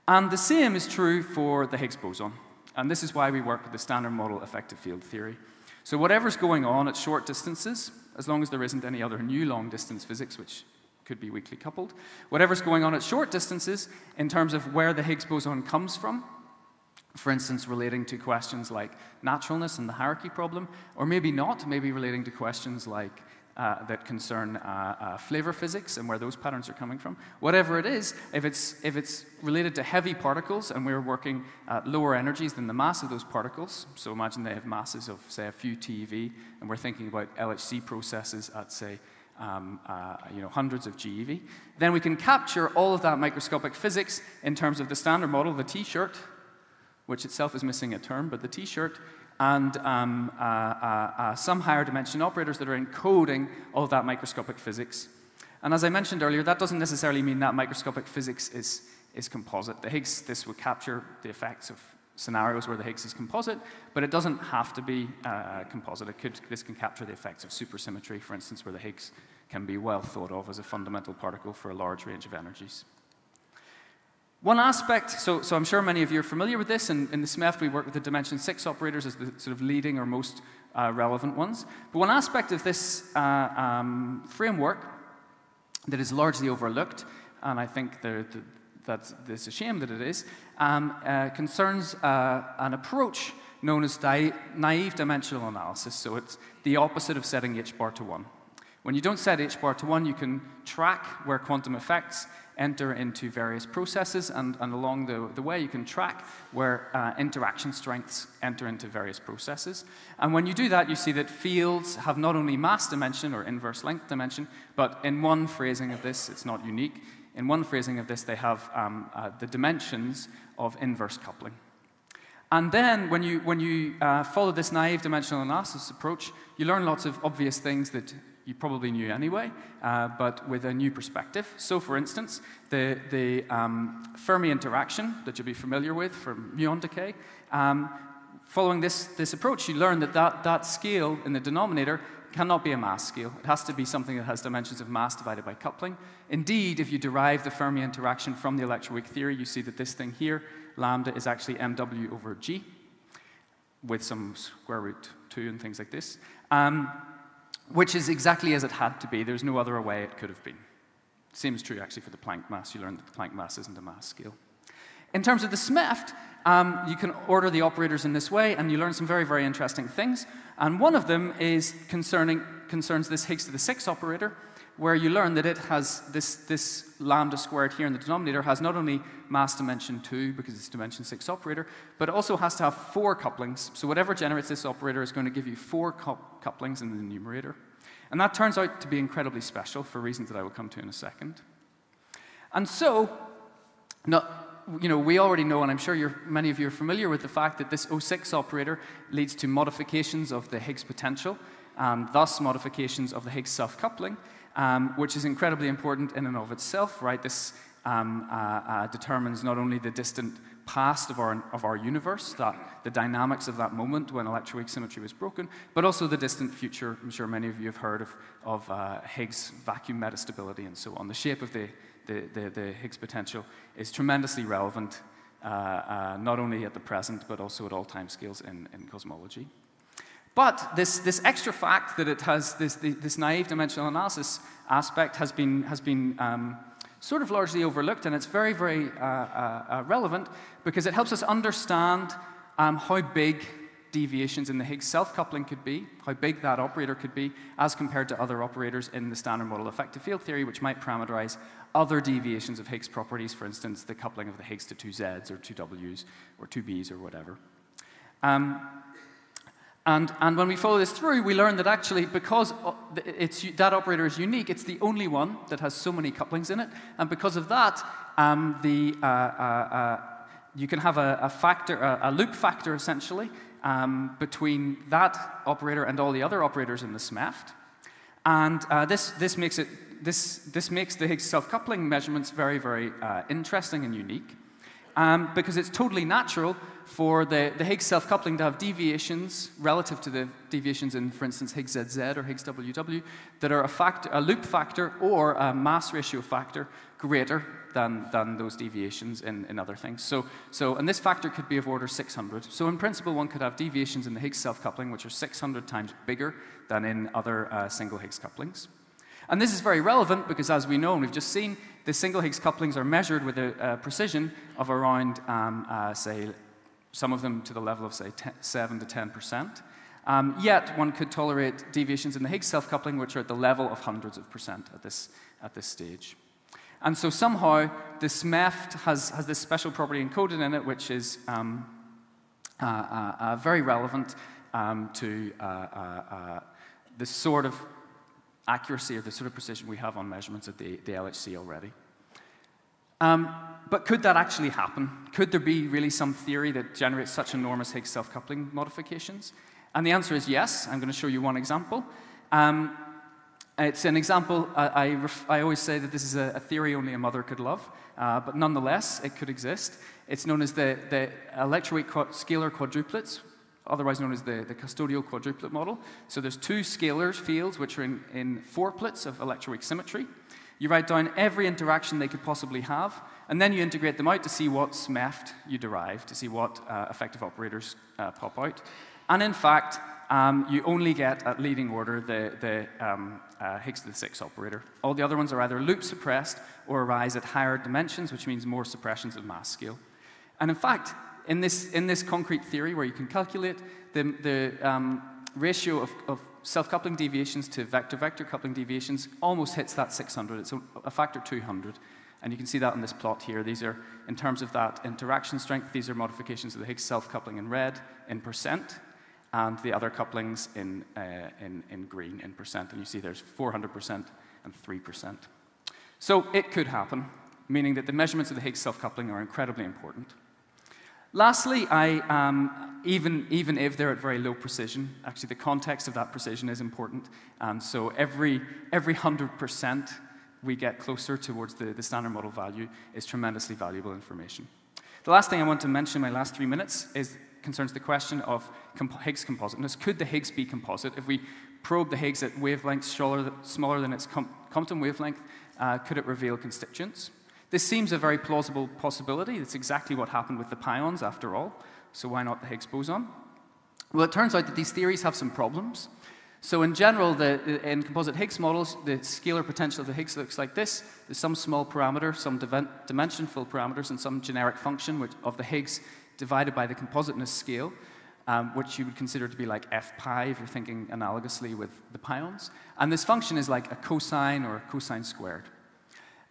And the same is true for the Higgs boson. And this is why we work with the standard model effective field theory. So whatever's going on at short distances, as long as there isn't any other new long-distance physics, which could be weakly coupled, whatever's going on at short distances in terms of where the Higgs boson comes from, for instance, relating to questions like naturalness and the hierarchy problem, or maybe not, maybe relating to questions like that concern flavor physics and where those patterns are coming from. Whatever it is, if it's related to heavy particles and we're working at lower energies than the mass of those particles, so imagine they have masses of, say, a few TeV, and we're thinking about LHC processes at, say, hundreds of GeV, then we can capture all of that microscopic physics in terms of the standard model, the T-shirt, which itself is missing a term, but the T-shirt, and some higher dimension operators that are encoding all of that microscopic physics. And as I mentioned earlier, that doesn't necessarily mean that microscopic physics is composite. The Higgs, this would capture the effects of scenarios where the Higgs is composite, but it doesn't have to be composite. This can capture the effects of supersymmetry, for instance, where the Higgs can be well thought of as a fundamental particle for a large range of energies. One aspect, so I'm sure many of you are familiar with this, and in the SMEF we work with the dimension 6 operators as the sort of leading or most relevant ones. But one aspect of this framework that is largely overlooked, and I think that's a shame that it is, concerns an approach known as naive dimensional analysis. So it's the opposite of setting h bar to 1. When you don't set h bar to 1, you can track where quantum effects enter into various processes, and along the way you can track where interaction strengths enter into various processes. And when you do that, you see that fields have not only mass dimension or inverse length dimension, but in one phrasing of this, it's not unique, in one phrasing of this they have the dimensions of inverse coupling. And then when you follow this naive dimensional analysis approach, you learn lots of obvious things that you probably knew anyway, but with a new perspective. So for instance, the Fermi interaction that you'll be familiar with from muon decay, following this approach, you learn that scale in the denominator cannot be a mass scale. It has to be something that has dimensions of mass divided by coupling. Indeed, if you derive the Fermi interaction from the electroweak theory, you see that this thing here, lambda, is actually mw over g, with some square root 2 and things like this, which is exactly as it had to be. There's no other way it could have been. Same is true, actually, for the Planck mass. You learned that the Planck mass isn't a mass scale. In terms of the SMEFT, you can order the operators in this way, and you learn some very, very interesting things. And one of them is concerns this Higgs to the 6 operator, where you learn that it has this lambda squared here in the denominator has not only mass dimension 2, because it's dimension 6 operator, but it also has to have 4 couplings. So whatever generates this operator is going to give you 4 couplings in the numerator. And that turns out to be incredibly special for reasons that I will come to in a second. And so, we already know, and I'm sure many of you are familiar with the fact that this O6 operator leads to modifications of the Higgs potential, and thus modifications of the Higgs self-coupling, which is incredibly important in and of itself, right? This determines not only the distant past of our universe, the dynamics of that moment when electroweak symmetry was broken, but also the distant future. I'm sure many of you have heard of Higgs vacuum metastability and so on. The shape of the Higgs potential is tremendously relevant, not only at the present, but also at all time scales in cosmology. But this extra fact that it has this naive dimensional analysis aspect has been sort of largely overlooked, and it's very, very relevant because it helps us understand how big deviations in the Higgs self-coupling could be, how big that operator could be, as compared to other operators in the standard model effective field theory, which might parameterize other deviations of Higgs properties, for instance, the coupling of the Higgs to 2 Zs or 2 Ws or 2 Bs or whatever. And when we follow this through, we learn that actually, because that operator is unique, it's the only one that has so many couplings in it. And because of that, you can have a loop factor, essentially, between that operator and all the other operators in the SMEFT. And this makes the Higgs self-coupling measurements very, very interesting and unique. Because it's totally natural for the Higgs self-coupling to have deviations relative to the deviations in, for instance, Higgs ZZ or Higgs WW that are a loop factor or a mass ratio factor greater than those deviations in other things. And this factor could be of order 600. So in principle, one could have deviations in the Higgs self-coupling which are 600 times bigger than in other single Higgs couplings. And this is very relevant because, as we know, and we've just seen, the single Higgs couplings are measured with a precision of around, say, some of them to the level of, say, 7 to 10%. Yet, one could tolerate deviations in the Higgs self-coupling which are at the level of hundreds of percent at this stage. And so somehow, the SMEFT has this special property encoded in it which is very relevant to this sort of accuracy or the sort of precision we have on measurements at the LHC already. But could that actually happen? Could there be really some theory that generates such enormous Higgs self-coupling modifications? And the answer is yes. I'm going to show you one example. It's an example, I always say that this is a theory only a mother could love, but nonetheless, it could exist. It's known as the electroweak scalar quadruplets, otherwise known as the custodial quadruplet model. So there's 2 scalar fields which are in 4-plets of electroweak symmetry. You write down every interaction they could possibly have, and then you integrate them out to see what SMEFT you derive, to see what effective operators pop out. And in fact, you only get, at leading order, the Higgs to the 6 operator. All the other ones are either loop suppressed or arise at higher dimensions, which means more suppressions of mass scale. And in fact, in this concrete theory where you can calculate the ratio of self-coupling deviations to vector-vector coupling deviations almost hits that 600. It's a factor 200. And you can see that in this plot here. These are, in terms of that interaction strength, these are modifications of the Higgs self-coupling in red in percent, and the other couplings in green in percent. And you see there's 400% and 3%. So it could happen, meaning that the measurements of the Higgs self-coupling are incredibly important. Lastly, even if they're at very low precision, actually the context of that precision is important. And so every 100% we get closer towards the standard model value is tremendously valuable information. The last thing I want to mention in my last 3 minutes concerns the question of Higgs compositeness. Could the Higgs be composite? If we probe the Higgs at wavelengths smaller than its Compton wavelength, could it reveal constituents? This seems a very plausible possibility. It's exactly what happened with the pions, after all. So why not the Higgs boson? Well, it turns out that these theories have some problems. So in general, in composite Higgs models, the scalar potential of the Higgs looks like this. There's some small parameter, some dimensionful parameters, and some generic function of the Higgs divided by the compositeness scale, which you would consider to be like f pi if you're thinking analogously with the pions. And this function is like a cosine or a cosine squared.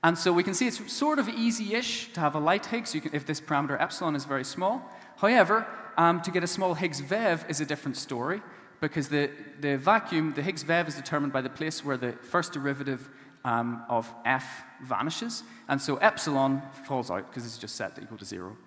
And so we can see it's sort of easy-ish to have a light Higgs if this parameter epsilon is very small. However, to get a small Higgs vev is a different story, because the vacuum, the Higgs vev, is determined by the place where the first derivative of f vanishes. And so epsilon falls out because it's just set to equal to 0.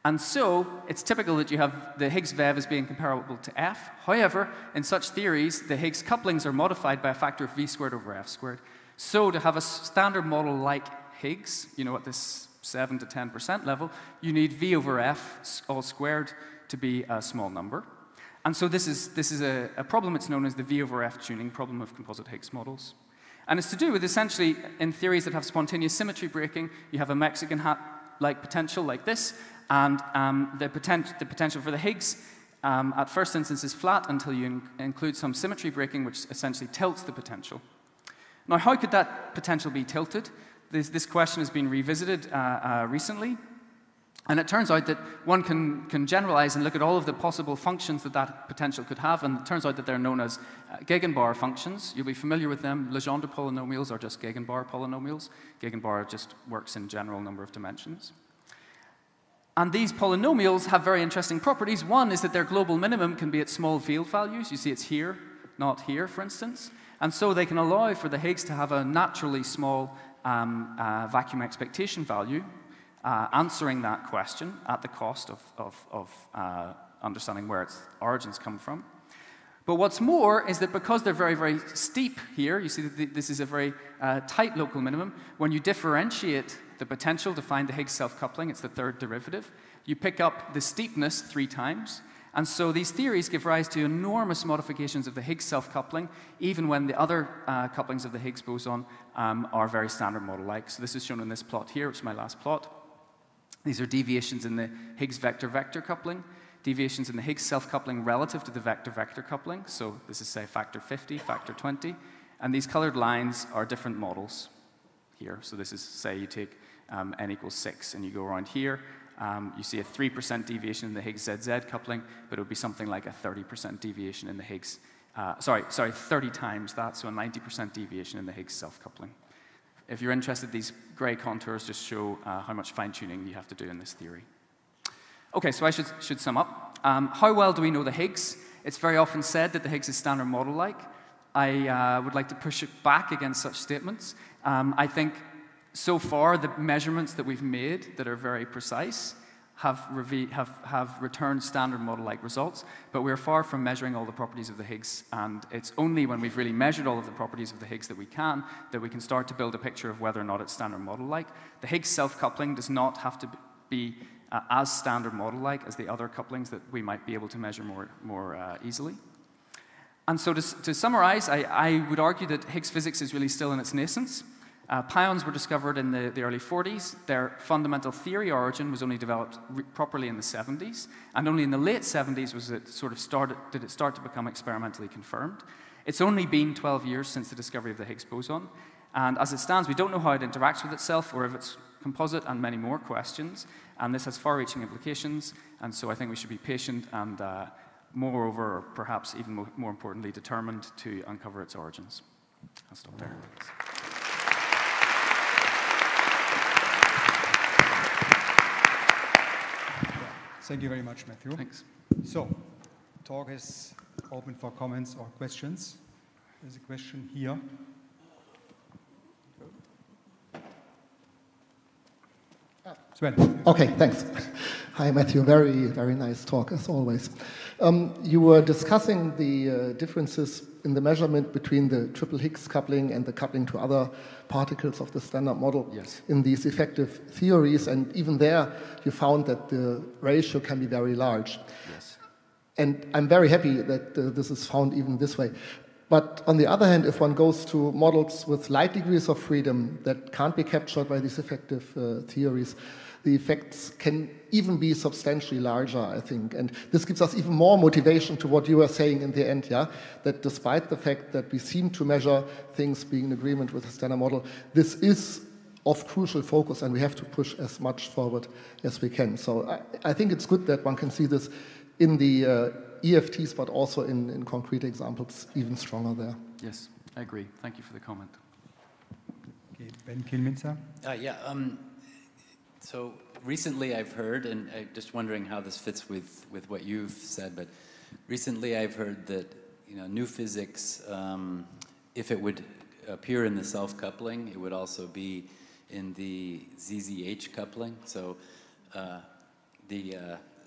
And so it's typical that you have the Higgs vev as being comparable to f. However, in such theories, the Higgs couplings are modified by a factor of v squared over f squared. So to have a standard model like Higgs, you know, at this 7 to 10% level, you need v over f all squared to be a small number. And so this is a problem. It's known as the v over f tuning problem of composite Higgs models. And it's to do with, essentially, in theories that have spontaneous symmetry breaking, you have a Mexican hat-like potential like this, and the potential for the Higgs at first instance is flat until you include some symmetry breaking, which essentially tilts the potential. Now, how could that potential be tilted? This question has been revisited recently. And it turns out that one can generalize and look at all of the possible functions that potential could have, and it turns out that they're known as Gegenbaur functions. You'll be familiar with them. Legendre polynomials are just Gegenbaur polynomials. Gegenbaur just works in general number of dimensions. And these polynomials have very interesting properties. One is that their global minimum can be at small field values. You see it's here, not here, for instance. And so they can allow for the Higgs to have a naturally small vacuum expectation value, answering that question at the cost of understanding where its origins come from. But what's more is that because they're very, very steep here, you see that this is a very tight local minimum. When you differentiate the potential to find the Higgs self-coupling, it's the third derivative, you pick up the steepness 3 times. And so these theories give rise to enormous modifications of the Higgs self-coupling, even when the other couplings of the Higgs boson are very standard model-like. So this is shown in this plot here, which is my last plot. These are deviations in the Higgs vector-vector coupling, deviations in the Higgs self-coupling relative to the vector-vector coupling. So this is, say, factor 50, factor 20. And these colored lines are different models here. So this is, say, you take n equals 6, and you go around here. You see a 3% deviation in the Higgs ZZ coupling, but it would be something like a 30% deviation in the Higgs, 30 times that, so a 90% deviation in the Higgs self-coupling. If you're interested, these gray contours just show how much fine-tuning you have to do in this theory. Okay, so I should sum up. How well do we know the Higgs? It's very often said that the Higgs is standard model-like. I would like to push it back against such statements. I think so far the measurements that we've made that are very precise have returned standard model-like results, but we're far from measuring all the properties of the Higgs, and it's only when we've really measured all of the properties of the Higgs that we can start to build a picture of whether or not it's standard model-like. The Higgs self-coupling does not have to be as standard model-like as the other couplings that we might be able to measure more easily. And so to summarize, I would argue that Higgs physics is really still in its nascence. Pions were discovered in the early 40s. Their fundamental theory origin was only developed properly in the 70s, and only in the late 70s did it start to become experimentally confirmed. It's only been 12 years since the discovery of the Higgs boson, and as it stands, we don't know how it interacts with itself or if it's composite, and many more questions, and this has far-reaching implications, and so I think we should be patient and moreover, or perhaps even more importantly, determined to uncover its origins. I'll stop there. Thank you very much, Matthew. Thanks. So, talk is open for comments or questions. There's a question here. Sven. Okay, thanks. Hi, Matthew. Very, very nice talk, as always. You were discussing the differences in the measurement between the triple Higgs coupling and the coupling to other particles of the standard model in these effective theories, and even there you found that the ratio can be very large. Yes. And I'm very happy that this is found even this way. But on the other hand, if one goes to models with light degrees of freedom that can't be captured by these effective theories, the effects can even be substantially larger, I think. And this gives us even more motivation to what you were saying in the end, yeah? That despite the fact that we seem to measure things being in agreement with the standard model, this is of crucial focus and we have to push as much forward as we can. So I think it's good that one can see this in the EFTs, but also in concrete examples, even stronger there. Yes, I agree. Thank you for the comment. Okay, Ben Kilminster. So recently I've heard, and I'm just wondering how this fits with what you've said, but recently I've heard that new physics, if it would appear in the self-coupling, it would also be in the ZZH coupling. So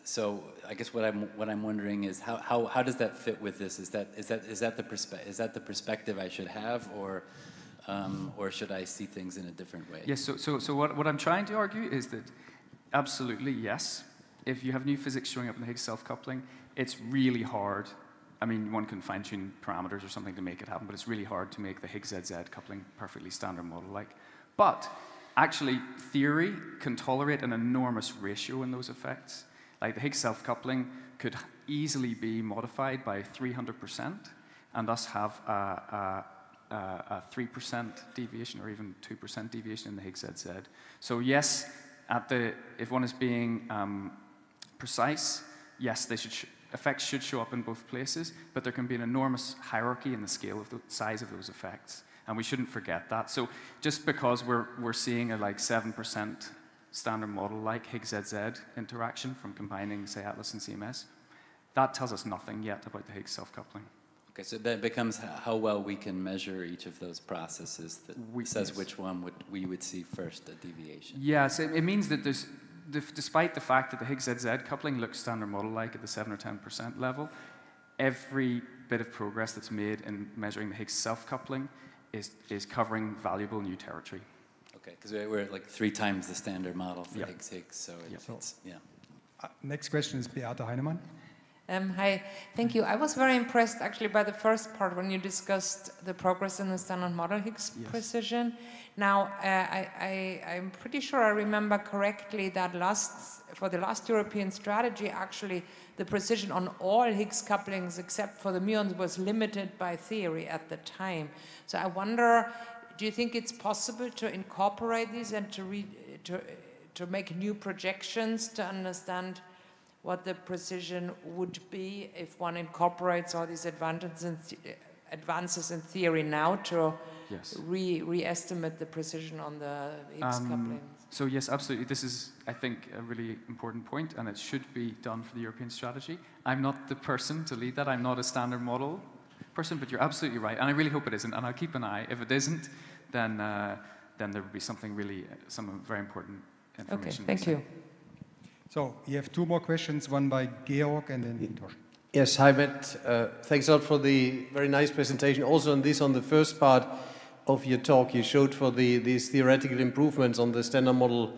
so I guess what I'm wondering is how does that fit with this? Is that the perspective I should have, or should I see things in a different way? Yes, so what I'm trying to argue is that absolutely, yes. If you have new physics showing up in the Higgs self-coupling, it's really hard. I mean, one can fine-tune parameters or something to make it happen, but it's really hard to make the Higgs ZZ coupling perfectly standard model-like. But actually, theory can tolerate an enormous ratio in those effects. Like the Higgs self-coupling could easily be modified by 300% and thus have a 3% deviation or even 2% deviation in the Higgs ZZ. So yes, if one is being precise, yes, effects should show up in both places, but there can be an enormous hierarchy in the scale of the size of those effects, and we shouldn't forget that. So just because we're seeing a like 7% standard model like Higgs ZZ interaction from combining, say, Atlas and CMS, that tells us nothing yet about the Higgs self-coupling. Okay, so that becomes how well we can measure each of those processes that says which one we would see first, a deviation. Yes, it means that despite the fact that the Higgs ZZ coupling looks standard model-like at the 7 or 10% level, every bit of progress that's made in measuring the Higgs self-coupling is covering valuable new territory. Okay, because we're at like 3 times the standard model for Higgs, so yeah. Next question is Beate Heinemann. Hi, thank you. I was very impressed actually by the first part when you discussed the progress in the standard model Higgs precision. Now, I'm pretty sure I remember correctly that for the last European strategy, actually, the precision on all Higgs couplings except for the muons was limited by theory at the time. So I wonder, do you think it's possible to incorporate these and to make new projections to understand what the precision would be if one incorporates all these advances in theory now to re-estimate the precision on the Higgs couplings? So yes, absolutely. This is, I think, a really important point, and it should be done for the European strategy. I'm not the person to lead that. I'm not a standard model person, but you're absolutely right, and I really hope it isn't, and I'll keep an eye. If it isn't, then there will be some very important information. Okay, thank you. So you have 2 more questions, one by Georg and then Tosh. Yes, hi Matt. Thanks a lot for the very nice presentation. Also on the first part of your talk, you showed for these theoretical improvements on the standard model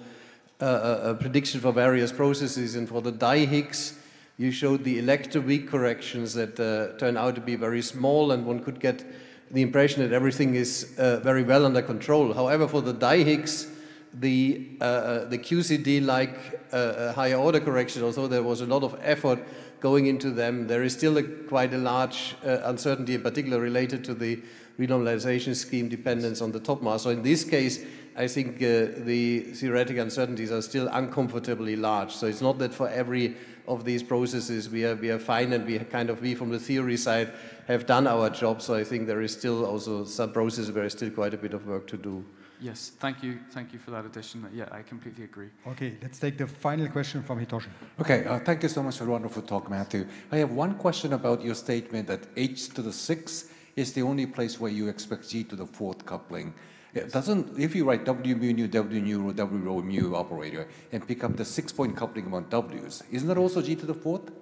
prediction for various processes, and for the di-Higgs, you showed the electroweak corrections that turn out to be very small, and one could get the impression that everything is very well under control. However, for the di-Higgs, the QCD-like higher order correction, although there was a lot of effort going into them, there is still quite a large uncertainty, in particular related to the renormalization scheme dependence on the top mass. So in this case, I think the theoretical uncertainties are still uncomfortably large. So it's not that for every of these processes we are fine, and we from the theory side have done our job. So I think there is still also some processes where there is still quite a bit of work to do. Yes, thank you for that addition. Yeah, I completely agree. Okay, let's take the final question from Hitoshi. Okay, thank you so much for a wonderful talk, Matthew. I have one question about your statement that h to the 6 is the only place where you expect g to the 4th coupling. It doesn't, if you write w mu nu, w nu, w rho mu operator and pick up the 6-point coupling among w's, isn't that also g to the 4th?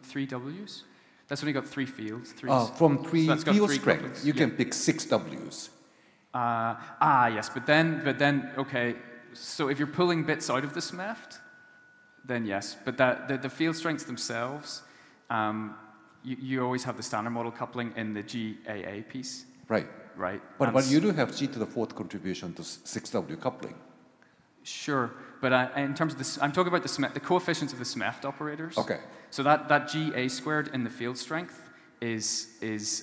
3 w's? That's only got 3 fields. From 3 so field strengths, you can pick 6 w's. Yes, but then, okay, so if you're pulling bits out of the SMEFT, then yes, but the field strengths themselves, you always have the standard model coupling in the GAA piece. Right. Right. But you do have G to the fourth contribution to 6W coupling. Sure, but in terms of this, I'm talking about the coefficients of the SMEFT operators. Okay. So that GA squared in the field strength is it's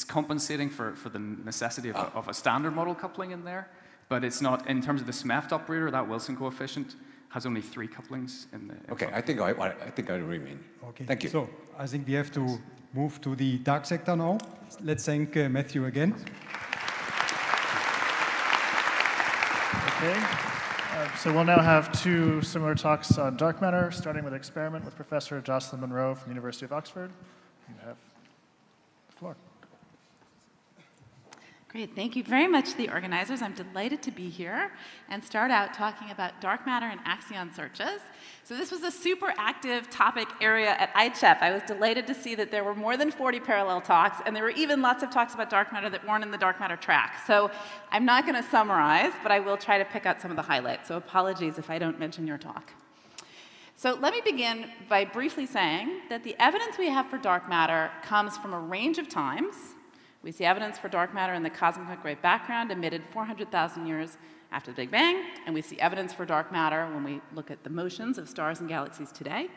compensating for the necessity of a standard model coupling in there, but it's not in terms of the SMEFT operator. That Wilson coefficient has only 3 couplings in the. Okay, I think I remain. Okay. Thank you. So I think we have to move to the dark sector now. Let's thank Matthew again. Okay. So we'll now have 2 similar talks on dark matter, starting with an experiment with Professor Jocelyn Monroe from the University of Oxford. You have the floor. Great, thank you very much to the organizers. I'm delighted to be here and start out talking about dark matter and axion searches. So this was a super active topic area at ICHEP. I was delighted to see that there were more than 40 parallel talks, and there were even lots of talks about dark matter that weren't in the dark matter track. So I'm not going to summarize, but I will try to pick out some of the highlights. So apologies if I don't mention your talk. So let me begin by briefly saying that the evidence we have for dark matter comes from a range of times. We see evidence for dark matter in the cosmic microwave background emitted 400,000 years after the Big Bang, and we see evidence for dark matter when we look at the motions of stars and galaxies today.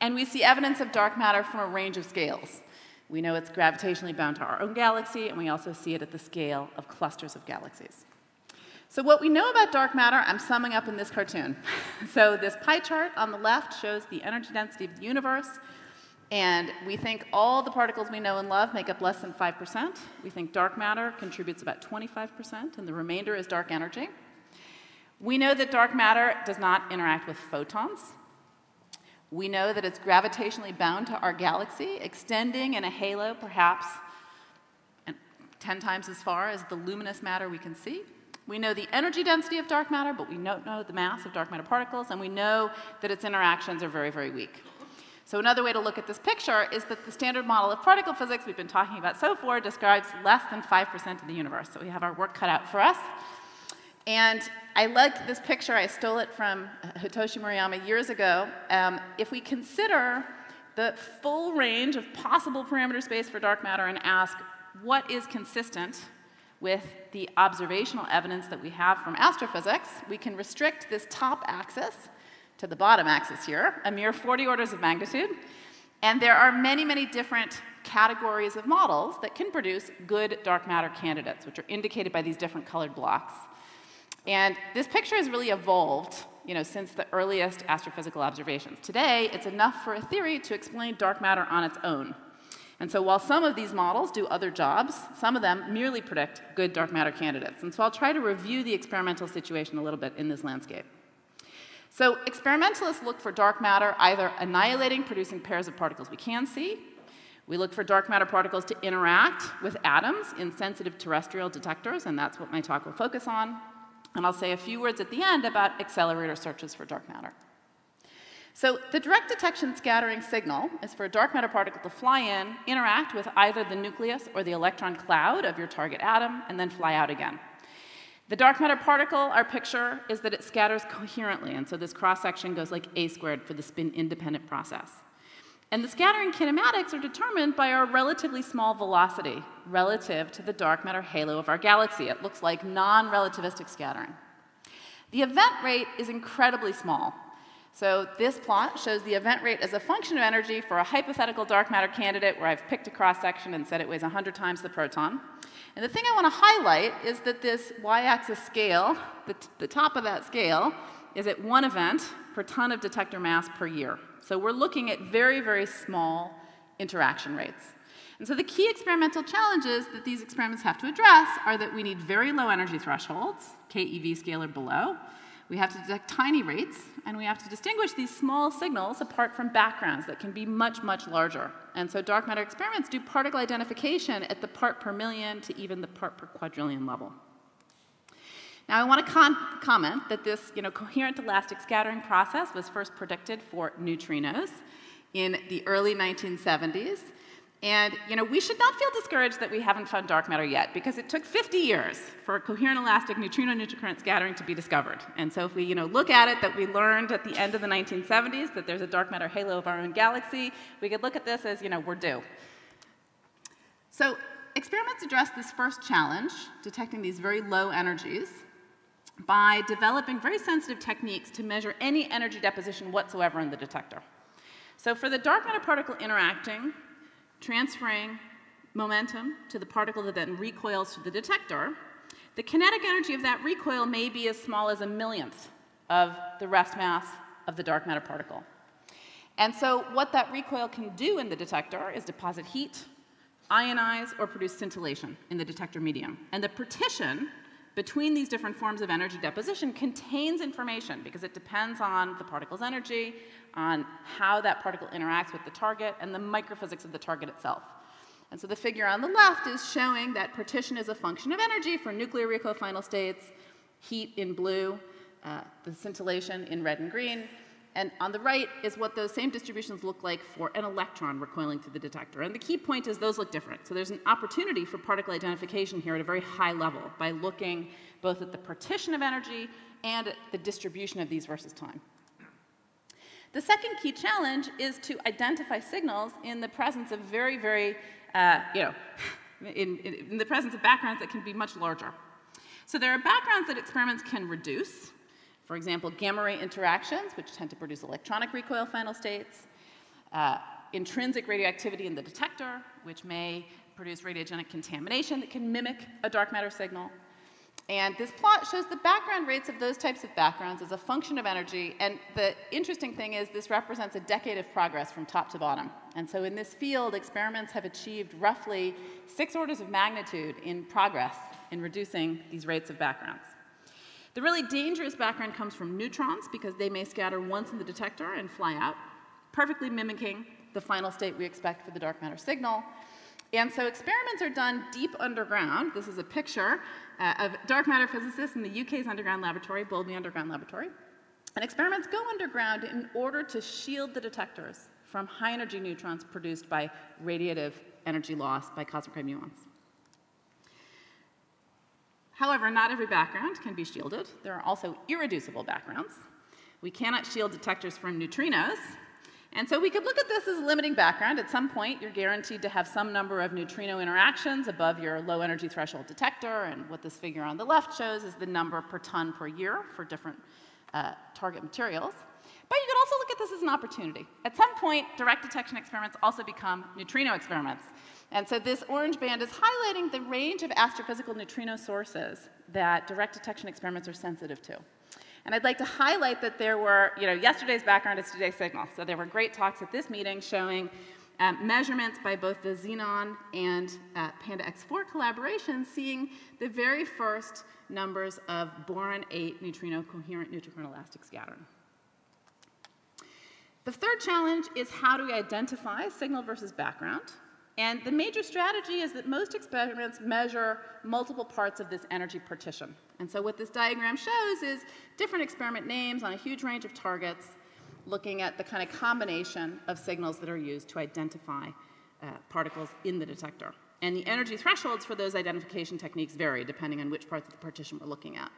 And we see evidence of dark matter from a range of scales. We know it's gravitationally bound to our own galaxy, and we also see it at the scale of clusters of galaxies. So what we know about dark matter, I'm summing up in this cartoon. So this pie chart on the left shows the energy density of the universe. And we think all the particles we know and love make up less than 5%. We think dark matter contributes about 25%, and the remainder is dark energy. We know that dark matter does not interact with photons. We know that it's gravitationally bound to our galaxy, extending in a halo perhaps 10 times as far as the luminous matter we can see. We know the energy density of dark matter, but we don't know the mass of dark matter particles, and we know that its interactions are very, very weak. So another way to look at this picture is that the standard model of particle physics we've been talking about so far describes less than 5% of the universe. So we have our work cut out for us. And I like this picture. I stole it from Hitoshi Murayama years ago. If we consider the full range of possible parameter space for dark matter and ask what is consistent with the observational evidence that we have from astrophysics, we can restrict this top axis to the bottom axis here, a mere 40 orders of magnitude. And there are many, many different categories of models that can produce good dark matter candidates, which are indicated by these different colored blocks. And this picture has really evolved, since the earliest astrophysical observations. Today, it's enough for a theory to explain dark matter on its own. And so while some of these models do other jobs, some of them merely predict good dark matter candidates. And so I'll try to review the experimental situation a little bit in this landscape. So experimentalists look for dark matter either annihilating, producing pairs of particles we can see. We look for dark matter particles to interact with atoms in sensitive terrestrial detectors, and that's what my talk will focus on. And I'll say a few words at the end about accelerator searches for dark matter. So the direct detection scattering signal is for a dark matter particle to fly in, interact with either the nucleus or the electron cloud of your target atom, and then fly out again. The dark matter particle, our picture, is that it scatters coherently, and so this cross-section goes like a squared for the spin-independent process. And the scattering kinematics are determined by our relatively small velocity relative to the dark matter halo of our galaxy. It looks like non-relativistic scattering. The event rate is incredibly small. So this plot shows the event rate as a function of energy for a hypothetical dark matter candidate where I've picked a cross-section and said it weighs 100 times the proton. And the thing I want to highlight is that this y-axis scale, the top of that scale, is at 1 event per ton of detector mass per year. So we're looking at very, very small interaction rates. And so the key experimental challenges that these experiments have to address are that we need very low energy thresholds, KeV scale or below. We have to detect tiny rates, and we have to distinguish these small signals apart from backgrounds that can be much, much larger. And so dark matter experiments do particle identification at the part per million to even the part per quadrillion level. Now I want to comment that this coherent elastic scattering process was first predicted for neutrinos in the early 1970s. And we should not feel discouraged that we haven't found dark matter yet, because it took 50 years for coherent elastic neutrino-neutral current scattering to be discovered. And so if we look at it, that we learned at the end of the 1970s that there's a dark matter halo of our own galaxy, we could look at this as, we're due. So experiments address this first challenge, detecting these very low energies, by developing very sensitive techniques to measure any energy deposition whatsoever in the detector. So for the dark matter particle interacting, transferring momentum to the particle that then recoils to the detector, the kinetic energy of that recoil may be as small as 1/1,000,000th of the rest mass of the dark matter particle. And so what that recoil can do in the detector is deposit heat, ionize, or produce scintillation in the detector medium. And the partition between these different forms of energy deposition contains information, because it depends on the particle's energy, on how that particle interacts with the target, and the microphysics of the target itself. And so the figure on the left is showing that partition is a function of energy for nuclear recoil final states, heat in blue, the scintillation in red and green. And on the right is what those same distributions look like for an electron recoiling through the detector. And the key point is those look different. So there's an opportunity for particle identification here at a very high level by looking both at the partition of energy and at the distribution of these versus time. The second key challenge is to identify signals in the presence of very, very, in the presence of backgrounds that can be much larger. So there are backgrounds that experiments can reduce. For example, gamma ray interactions, which tend to produce electronic recoil final states, intrinsic radioactivity in the detector, which may produce radiogenic contamination that can mimic a dark matter signal. And this plot shows the background rates of those types of backgrounds as a function of energy. And the interesting thing is this represents a decade of progress from top to bottom. And so in this field, experiments have achieved roughly 6 orders of magnitude in progress in reducing these rates of backgrounds. The really dangerous background comes from neutrons, because they may scatter once in the detector and fly out, perfectly mimicking the final state we expect for the dark matter signal. And so experiments are done deep underground. This is a picture of dark matter physicists in the UK's underground laboratory, Bowlby Underground Laboratory. And experiments go underground in order to shield the detectors from high energy neutrons produced by radiative energy loss by cosmic ray muons. However, not every background can be shielded. There are also irreducible backgrounds. We cannot shield detectors from neutrinos. And so we could look at this as a limiting background. At some point, you're guaranteed to have some number of neutrino interactions above your low energy threshold detector. And what this figure on the left shows is the number per ton per year for different target materials. But you could also look at this as an opportunity. At some point, direct detection experiments also become neutrino experiments. And so this orange band is highlighting the range of astrophysical neutrino sources that direct detection experiments are sensitive to. And I'd like to highlight that there were, yesterday's background is today's signal. So there were great talks at this meeting showing measurements by both the Xenon and Panda X4 collaborations, seeing the very first numbers of boron-8 neutrino coherent neutral elastic scattering. The third challenge is how do we identify signal versus background? And the major strategy is that most experiments measure multiple parts of this energy partition. And so what this diagram shows is different experiment names on a huge range of targets, looking at the kind of combination of signals that are used to identify particles in the detector. And the energy thresholds for those identification techniques vary depending on which parts of the partition we're looking at.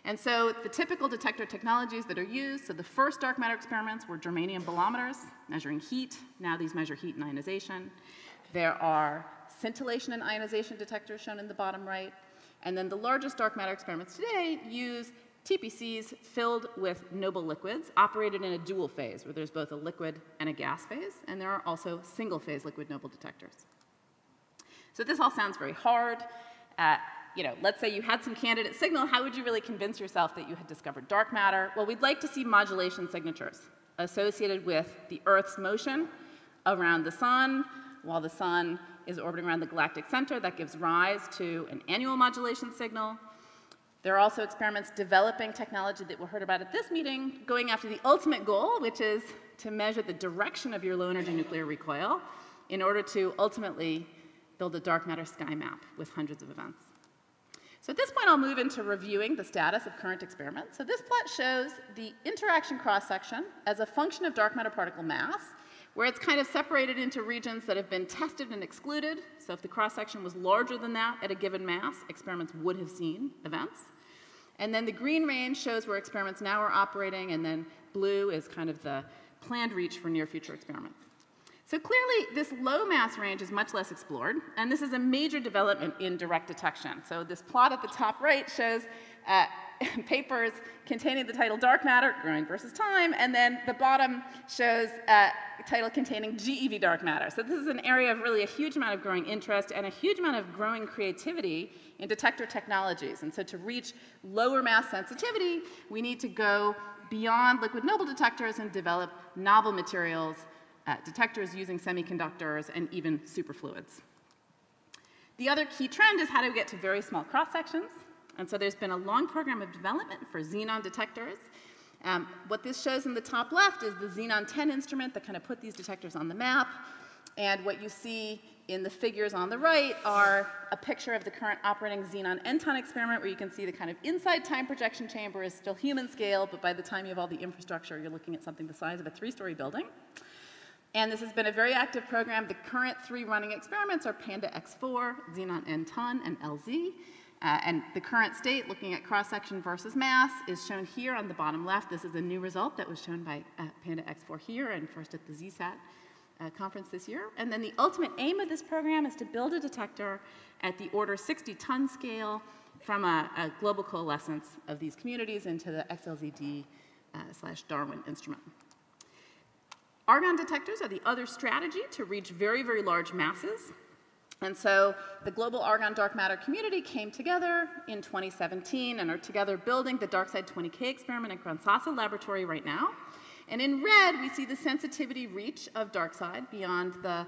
And so the typical detector technologies that are used, so the first dark matter experiments were germanium bolometers, measuring heat. Now these measure heat and ionization. There are scintillation and ionization detectors shown in the bottom right. And then the largest dark matter experiments today use TPCs filled with noble liquids, operated in a dual phase, where there's both a liquid and a gas phase. And there are also single phase liquid noble detectors. So this all sounds very hard. Let's say you had some candidate signal. How would you really convince yourself that you had discovered dark matter? Well, we'd like to see modulation signatures associated with the Earth's motion around the sun, while the sun is orbiting around the galactic center. That gives rise to an annual modulation signal. There are also experiments developing technology that we heard about at this meeting, going after the ultimate goal, which is to measure the direction of your low energy nuclear recoil in order to ultimately build a dark matter sky map with hundreds of events. So at this point, I'll move into reviewing the status of current experiments. So this plot shows the interaction cross-section as a function of dark matter particle mass, where it's kind of separated into regions that have been tested and excluded. So if the cross-section was larger than that at a given mass, experiments would have seen events. And then the green range shows where experiments now are operating, and then blue is kind of the planned reach for near future experiments. So clearly, this low mass range is much less explored, and this is a major development in direct detection. So this plot at the top right shows papers containing the title Dark Matter, Growing versus Time, and then the bottom shows a title containing GeV dark matter. So this is an area of really a huge amount of growing interest and a huge amount of growing creativity in detector technologies. And so to reach lower mass sensitivity, we need to go beyond liquid noble detectors and develop novel materials, detectors using semiconductors and even superfluids. The other key trend is how do we get to very small cross-sections. And so there's been a long program of development for xenon detectors. What this shows in the top left is the Xenon 10 instrument that kind of put these detectors on the map. And what you see in the figures on the right are a picture of the current operating xenon N-ton experiment, where you can see the kind of inside time projection chamber is still human scale, but by the time you have all the infrastructure, you're looking at something the size of a 3-story building. And this has been a very active program. The current 3 running experiments are Panda X4, Xenon N-ton, and LZ. And the current state, looking at cross-section versus mass, is shown here on the bottom left. This is a new result that was shown by Panda X4 here and first at the ZSAT conference this year. And then the ultimate aim of this program is to build a detector at the order 60-ton scale from a global coalescence of these communities into the XLZD/Darwin instrument. Argon detectors are the other strategy to reach very, very large masses. And so the global argon dark matter community came together in 2017 and are together building the DarkSide 20K experiment at Gran Sasso Laboratory right now. And in red, we see the sensitivity reach of DarkSide beyond the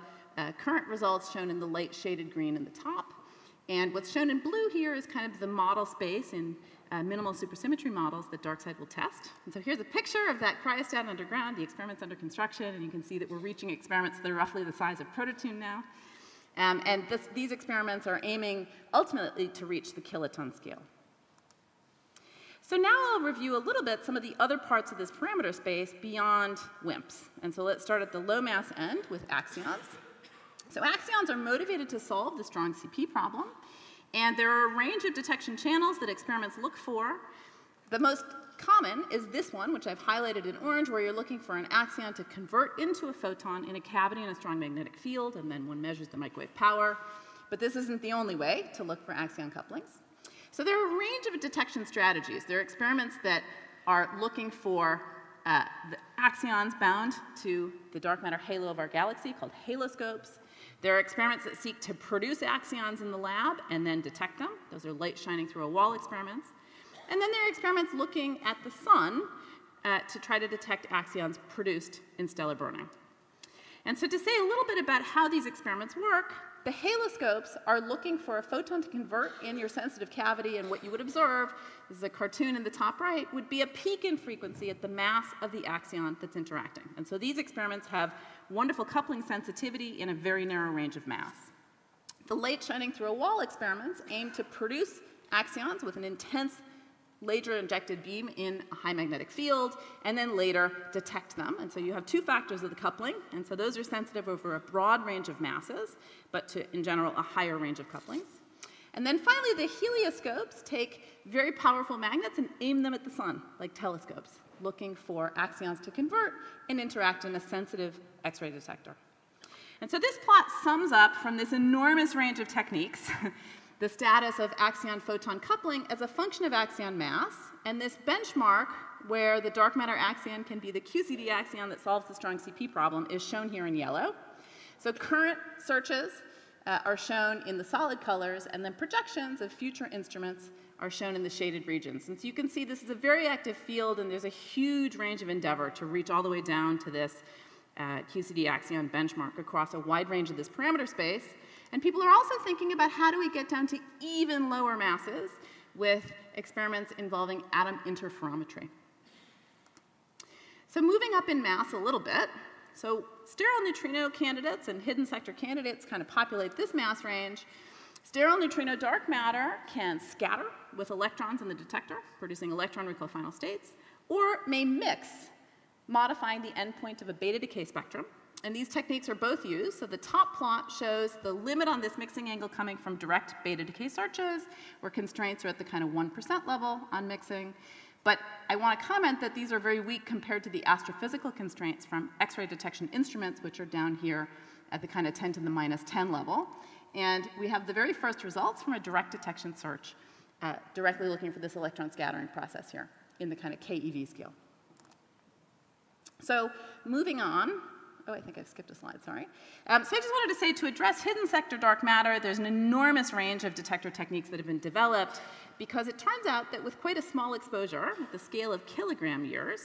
current results shown in the light shaded green in the top. And what's shown in blue here is kind of the model space in minimal supersymmetry models that DarkSide will test. And so here's a picture of that cryostat underground, the experiment's under construction, and you can see that we're reaching experiments that are roughly the size of Prototune now. And these experiments are aiming ultimately to reach the kiloton scale. So now I'll review a little bit some of the other parts of this parameter space beyond WIMPs. And so let's start at the low mass end with axions. So axions are motivated to solve the strong CP problem. And there are a range of detection channels that experiments look for. The most common is this one, which I've highlighted in orange, where you're looking for an axion to convert into a photon in a cavity in a strong magnetic field, and then one measures the microwave power. But this isn't the only way to look for axion couplings. So there are a range of detection strategies. There are experiments that are looking for the axions bound to the dark matter halo of our galaxy, called haloscopes. There are experiments that seek to produce axions in the lab and then detect them. Those are light shining through a wall experiments. And then there are experiments looking at the sun to try to detect axions produced in stellar burning. And so to say a little bit about how these experiments work, the haloscopes are looking for a photon to convert in your sensitive cavity, and what you would observe, this is a cartoon in the top right, would be a peak in frequency at the mass of the axion that's interacting. And so these experiments have wonderful coupling sensitivity in a very narrow range of mass. The light shining through a wall experiments aim to produce axions with an intense laser-injected beam in a high magnetic field, and then later detect them. And so you have 2 factors of the coupling, and so those are sensitive over a broad range of masses, but to, in general, a higher range of couplings. And then finally, the helioscopes take very powerful magnets and aim them at the sun, like telescopes, looking for axions to convert and interact in a sensitive X-ray detector. And so this plot sums up from this enormous range of techniques the status of axion-photon coupling as a function of axion mass, and this benchmark where the dark matter axion can be the QCD axion that solves the strong CP problem is shown here in yellow. So current searches are shown in the solid colors, and then projections of future instruments are shown in the shaded regions. And so you can see this is a very active field, and there's a huge range of endeavor to reach all the way down to this QCD axion benchmark across a wide range of this parameter space. And people are also thinking about how do we get down to even lower masses with experiments involving atom interferometry. So moving up in mass a little bit, so sterile neutrino candidates and hidden sector candidates kind of populate this mass range. Sterile neutrino dark matter can scatter with electrons in the detector, producing electron recoil final states, or may mix, modifying the endpoint of a beta decay spectrum And these techniques are both used. So the top plot shows the limit on this mixing angle coming from direct beta decay searches, where constraints are at the kind of 1% level on mixing. But I want to comment that these are very weak compared to the astrophysical constraints from X-ray detection instruments, which are down here at the kind of 10 to the minus 10 level. And we have the very first results from a direct detection search, directly looking for this electron scattering process here in the kind of KeV scale. So moving on. Oh, I think I've skipped a slide, sorry. So I just wanted to say, to address hidden sector dark matter, there's an enormous range of detector techniques that have been developed, because it turns out that with quite a small exposure, at the scale of kilogram years,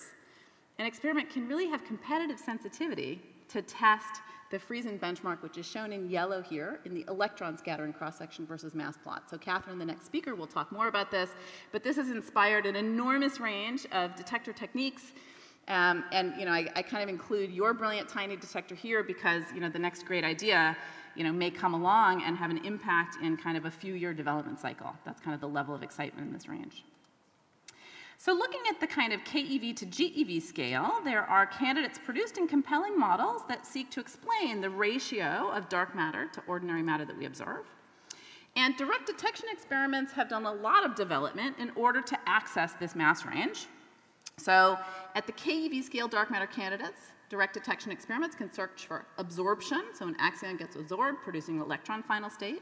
an experiment can really have competitive sensitivity to test the Friesen benchmark, which is shown in yellow here in the electron scattering cross-section versus mass plot. So Kathryn, the next speaker, will talk more about this, but this has inspired an enormous range of detector techniques. And I kind of include your brilliant tiny detector here because the next great idea may come along and have an impact in kind of a few-year development cycle. That's kind of the level of excitement in this range. So looking at the kind of KeV to GeV scale, there are candidates produced in compelling models that seek to explain the ratio of dark matter to ordinary matter that we observe. And direct detection experiments have done a lot of development in order to access this mass range. So at the KeV scale dark matter candidates, direct detection experiments can search for absorption. So an axion gets absorbed, producing an electron final state.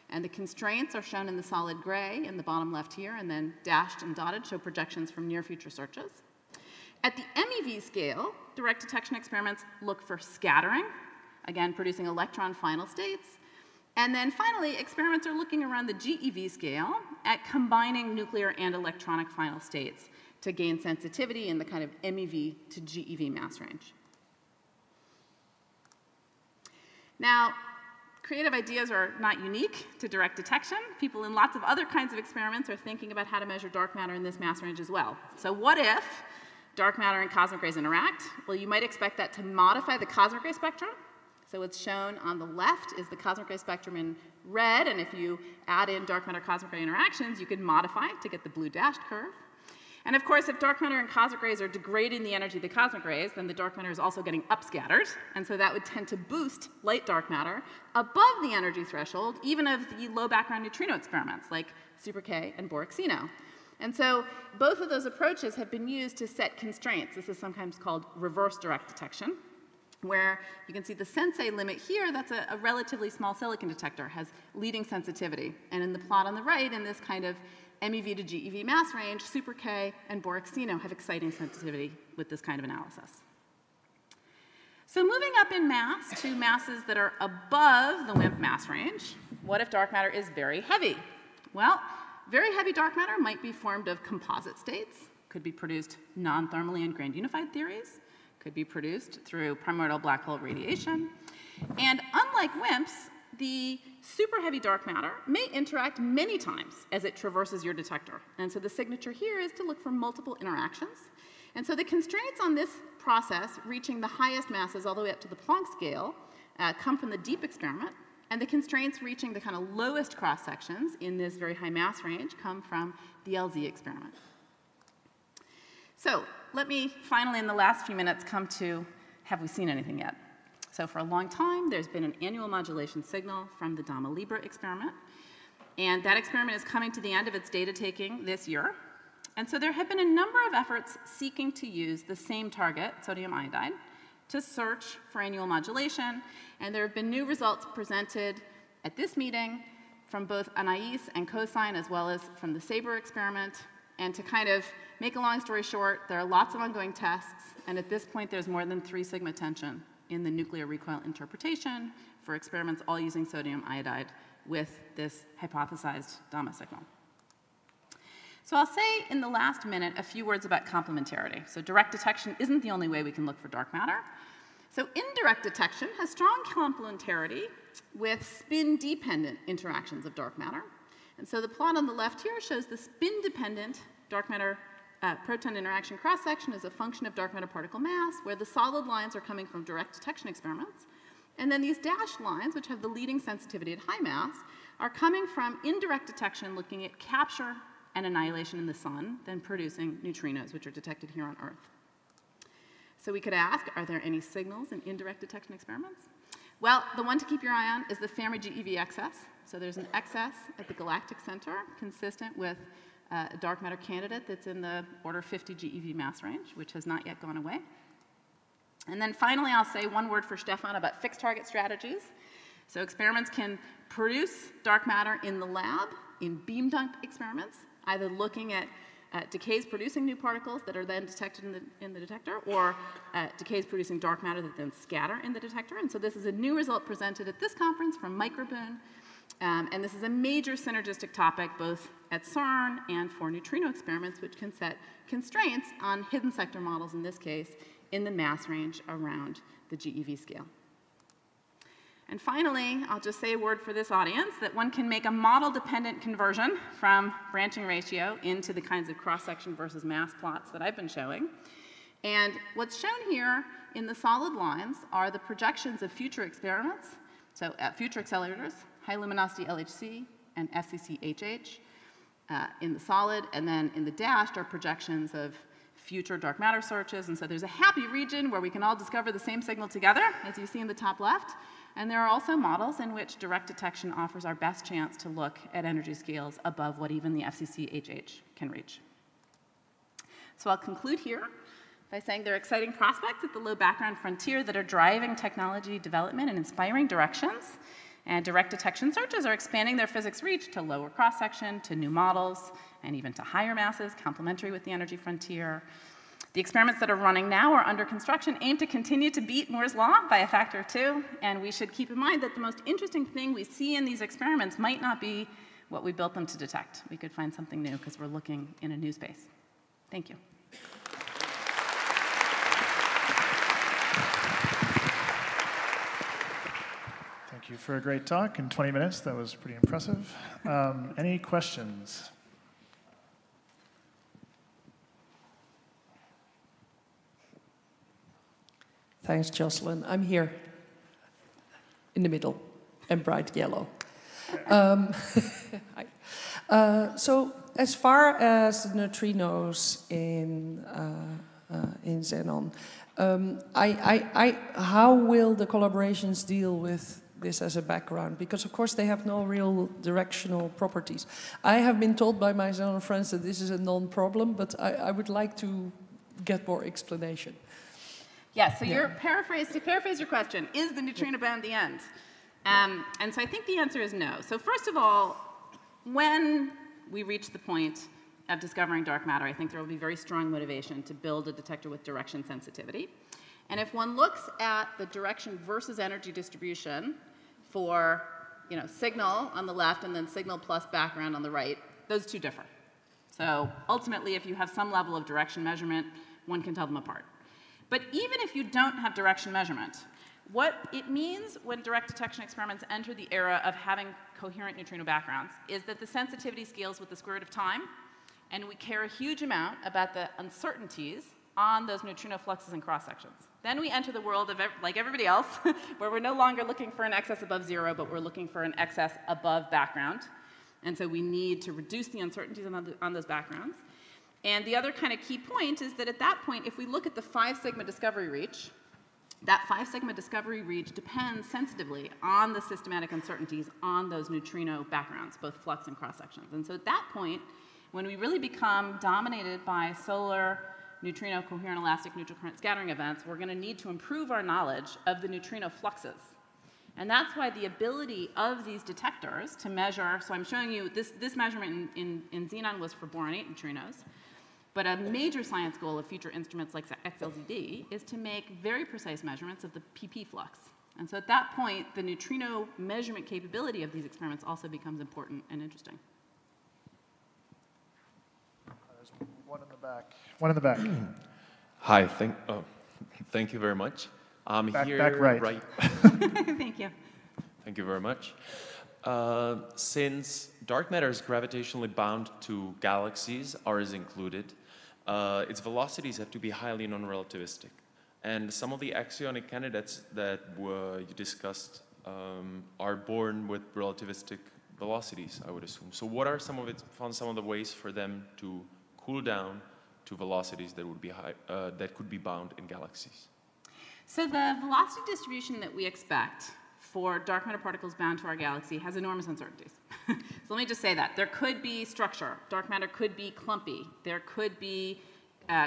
And the constraints are shown in the solid gray in the bottom left here, and then dashed and dotted show projections from near future searches. At the MEV scale, direct detection experiments look for scattering, again producing electron final states. And then finally, experiments are looking around the GeV scale at combining nuclear and electronic final states to gain sensitivity in the kind of MEV to GeV mass range. Now, creative ideas are not unique to direct detection. People in lots of other kinds of experiments are thinking about how to measure dark matter in this mass range as well. So what if dark matter and cosmic rays interact? Well, you might expect that to modify the cosmic ray spectrum. So what's shown on the left is the cosmic ray spectrum in red, and if you add in dark matter cosmic ray interactions, you could modify it to get the blue dashed curve. And of course, if dark matter and cosmic rays are degrading the energy of the cosmic rays, then the dark matter is also getting upscattered. And so that would tend to boost light dark matter above the energy threshold, even of the low background neutrino experiments, like Super K and Borexino. And so both of those approaches have been used to set constraints. This is sometimes called reverse direct detection, where you can see the Sensei limit here, that's a relatively small silicon detector, has leading sensitivity. And in the plot on the right, in this kind of MEV to GeV mass range, Super K and Borexino have exciting sensitivity with this kind of analysis. So moving up in mass to masses that are above the WIMP mass range, what if dark matter is very heavy? Well, very heavy dark matter might be formed of composite states, could be produced non-thermally in grand unified theories, could be produced through primordial black hole radiation. And unlike WIMPs, the super heavy dark matter may interact many times as it traverses your detector. And so the signature here is to look for multiple interactions. And so the constraints on this process, reaching the highest masses all the way up to the Planck scale, come from the deep experiment. And the constraints reaching the kind of lowest cross sections in this very high mass range come from the LZ experiment. So let me finally, in the last few minutes, come to, have we seen anything yet? So for a long time, there's been an annual modulation signal from the Dama Libre experiment. And that experiment is coming to the end of its data taking this year. And so there have been a number of efforts seeking to use the same target, sodium iodide, to search for annual modulation. And there have been new results presented at this meeting from both Anais and Cosine, as well as from the SABRE experiment. And to kind of make a long story short, there are lots of ongoing tests. And at this point, there's more than 3 sigma tension in the nuclear recoil interpretation for experiments all using sodium iodide with this hypothesized Dama signal. So I'll say in the last minute a few words about complementarity. So direct detection isn't the only way we can look for dark matter. So indirect detection has strong complementarity with spin-dependent interactions of dark matter. And so the plot on the left here shows the spin-dependent dark matter proton interaction cross-section is a function of dark matter particle mass, where the solid lines are coming from direct detection experiments. And then these dashed lines, which have the leading sensitivity at high mass, are coming from indirect detection looking at capture and annihilation in the sun, then producing neutrinos, which are detected here on Earth. So we could ask, are there any signals in indirect detection experiments? Well, the one to keep your eye on is the Fermi GeV excess. So there's an excess at the galactic center consistent with a dark matter candidate that's in the order 50 GeV mass range, which has not yet gone away. And then finally, I'll say one word for Stefan about fixed target strategies. So experiments can produce dark matter in the lab in beam dump experiments, either looking at decays producing new particles that are then detected in the detector, or decays producing dark matter that then scatter in the detector. And so this is a new result presented at this conference from Microboon. And this is a major synergistic topic both at CERN and for neutrino experiments, which can set constraints on hidden sector models, in this case, in the mass range around the GeV scale. And finally, I'll just say a word for this audience, that one can make a model-dependent conversion from branching ratio into the kinds of cross-section versus mass plots that I've been showing. And what's shown here in the solid lines are the projections of future experiments, so at future accelerators, high luminosity LHC and FCC-HH in the solid, and then in the dashed are projections of future dark matter searches. And so there's a happy region where we can all discover the same signal together, as you see in the top left. And there are also models in which direct detection offers our best chance to look at energy scales above what even the FCC-HH can reach. So I'll conclude here by saying there are exciting prospects at the low background frontier that are driving technology development in inspiring directions. And direct detection searches are expanding their physics reach to lower cross-section, to new models, and even to higher masses, complementary with the energy frontier. The experiments that are running now or under construction aim to continue to beat Moore's law by a factor of 2, and we should keep in mind that the most interesting thing we see in these experiments might not be what we built them to detect. We could find something new because we're looking in a new space. Thank you. Thank you for a great talk in 20 minutes. That was pretty impressive. Any questions? Thanks, Jocelyn. I'm here in the middle and bright yellow. Hi. So as far as the neutrinos in xenon, how will the collaborations deal with this as a background? Because of course they have no real directional properties. I have been told by my xenon friends that this is a non-problem, but I would like to get more explanation. Yeah, so to paraphrase your question, is the neutrino bound the end? And so I think the answer is no. So first of all, when we reach the point of discovering dark matter, I think there will be very strong motivation to build a detector with direction sensitivity. And if one looks at the direction versus energy distribution for signal on the left and then signal plus background on the right, those two differ. So ultimately, if you have some level of direction measurement, one can tell them apart. But even if you don't have direction measurement, what it means when direct detection experiments enter the era of having coherent neutrino backgrounds is that the sensitivity scales with the square root of time, and we care a huge amount about the uncertainties on those neutrino fluxes and cross-sections. Then we enter the world of, like everybody else, where we're no longer looking for an excess above 0, but we're looking for an excess above background. And so we need to reduce the uncertainties on those backgrounds. And the other kind of key point is that at that point, if we look at the 5 sigma discovery reach, that 5 sigma discovery reach depends sensitively on the systematic uncertainties on those neutrino backgrounds, both flux and cross-sections. And so at that point, when we really become dominated by solar neutrino coherent elastic neutral current scattering events, we're going to need to improve our knowledge of the neutrino fluxes. And that's why the ability of these detectors to measure, so I'm showing you this measurement in xenon was for boron 8 neutrinos. But a major science goal of future instruments like XLZD is to make very precise measurements of the PP flux. And so at that point, the neutrino measurement capability of these experiments also becomes important and interesting. There's one in the back. One in the back. Hi, thank you very much. I'm here back right. Thank you. Thank you very much. Since dark matter is gravitationally bound to galaxies, ours included, its velocities have to be highly non-relativistic. And some of the axionic candidates that you discussed are born with relativistic velocities, I would assume. So what are some of the ways for them to cool down to velocities that would be that could be bound in galaxies? So the velocity distribution that we expect for dark matter particles bound to our galaxy has enormous uncertainties. So let me just say that. There could be structure. Dark matter could be clumpy. There could be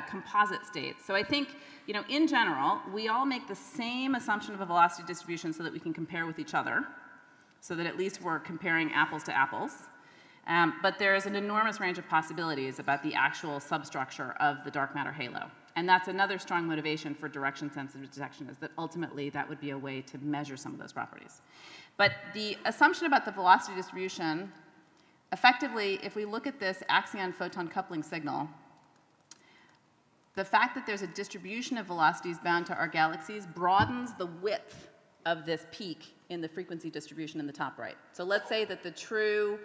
composite states. So I think, in general, we all make the same assumption of a velocity distribution so that we can compare with each other, so that at least we're comparing apples to apples. But there is an enormous range of possibilities about the actual substructure of the dark matter halo. And that's another strong motivation for direction-sensitive detection, is that ultimately that would be a way to measure some of those properties. But the assumption about the velocity distribution, effectively, if we look at this axion photon coupling signal, the fact that there's a distribution of velocities bound to our galaxies broadens the width of this peak in the frequency distribution in the top right. So let's say that the true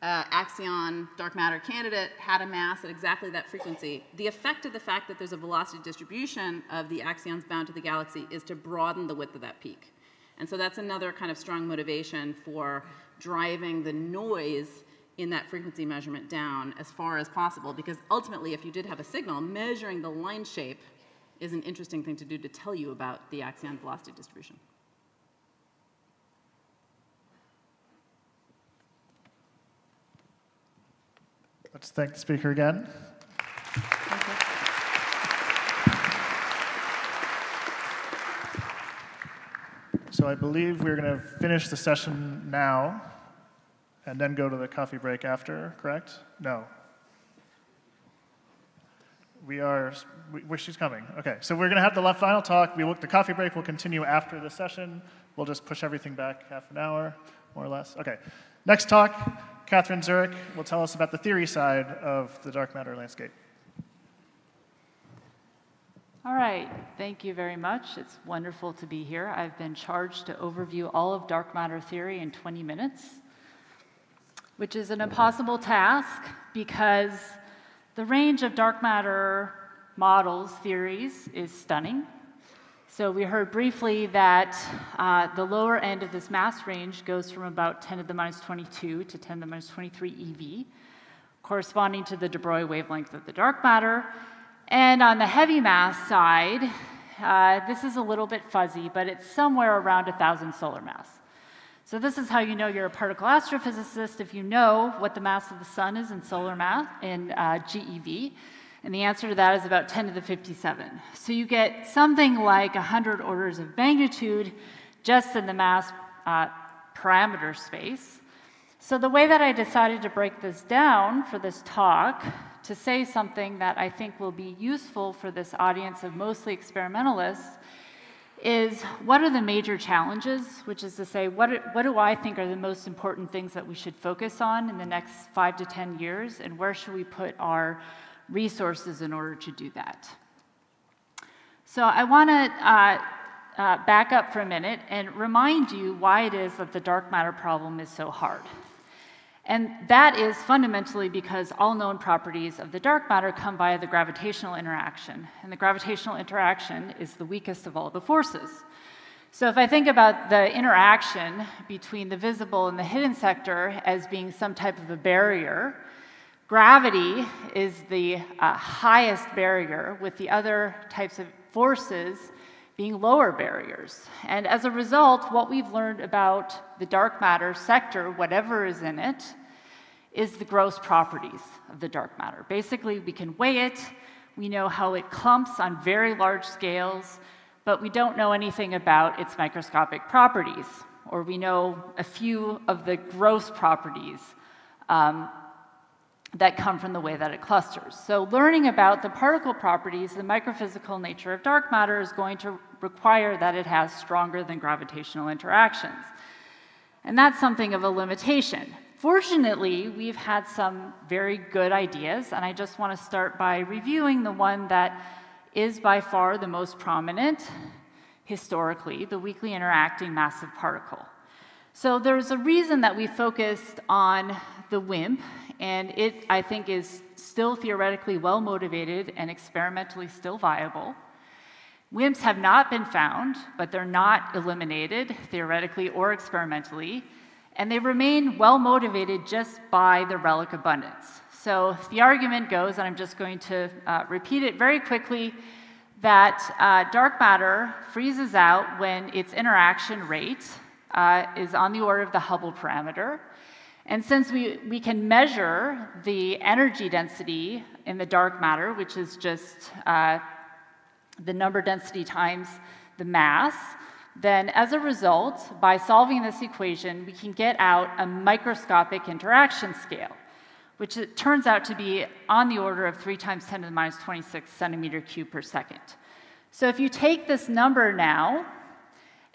axion dark matter candidate had a mass at exactly that frequency. The effect of the fact that there's a velocity distribution of the axions bound to the galaxy is to broaden the width of that peak. And so that's another kind of strong motivation for driving the noise in that frequency measurement down as far as possible, because ultimately, if you did have a signal, measuring the line shape is an interesting thing to do to tell you about the axion velocity distribution. Let's thank the speaker again. So I believe we're going to finish the session now and then go to the coffee break after, correct? No. She's coming. Okay, so we're going to have the final talk. The coffee break will continue after the session. We'll just push everything back half an hour, more or less. Okay, next talk, Kathryn Zurek will tell us about the theory side of the dark matter landscape. All right, thank you very much. It's wonderful to be here. I've been charged to overview all of dark matter theory in 20 minutes, which is an impossible task because the range of dark matter models, theories, is stunning. So we heard briefly that the lower end of this mass range goes from about 10 to the minus 22 to 10 to the minus 23 eV, corresponding to the de Broglie wavelength of the dark matter. And on the heavy mass side, this is a little bit fuzzy, but it's somewhere around 1,000 solar mass. So this is how you know you're a particle astrophysicist, if you know what the mass of the sun is in solar mass, in GeV. And the answer to that is about 10 to the 57. So you get something like 100 orders of magnitude just in the mass parameter space. So the way that I decided to break this down for this talk, to say something that I think will be useful for this audience of mostly experimentalists, is what are the major challenges, which is to say, what do I think are the most important things that we should focus on in the next 5 to 10 years, and where should we put our resources in order to do that? So I want to back up for a minute and remind you why it is that the dark matter problem is so hard. And that is fundamentally because all known properties of the dark matter come via the gravitational interaction. And the gravitational interaction is the weakest of all the forces. So if I think about the interaction between the visible and the hidden sector as being some type of a barrier, gravity is the highest barrier, with the other types of forces being lower barriers. And as a result, what we've learned about the dark matter sector, whatever is in it, is the gross properties of the dark matter. Basically, we can weigh it, we know how it clumps on very large scales, but we don't know anything about its microscopic properties, or we know a few of the gross properties that come from the way that it clusters. So learning about the particle properties, the microphysical nature of dark matter, is going to require that it has stronger than gravitational interactions. And that's something of a limitation. Fortunately, we've had some very good ideas, and I just want to start by reviewing the one that is by far the most prominent historically, the weakly interacting massive particle. So there's a reason that we focused on the WIMP, and it, I think, is still theoretically well motivated and experimentally still viable. WIMPs have not been found, but they're not eliminated theoretically or experimentally, and they remain well motivated just by the relic abundance. So the argument goes, and I'm just going to repeat it very quickly, that dark matter freezes out when its interaction rate is on the order of the Hubble parameter. And since we can measure the energy density in the dark matter, which is just the number density times the mass, then as a result, by solving this equation, we can get out a microscopic interaction scale, which it turns out to be on the order of 3 × 10⁻26 centimeter cubed per second. So if you take this number now,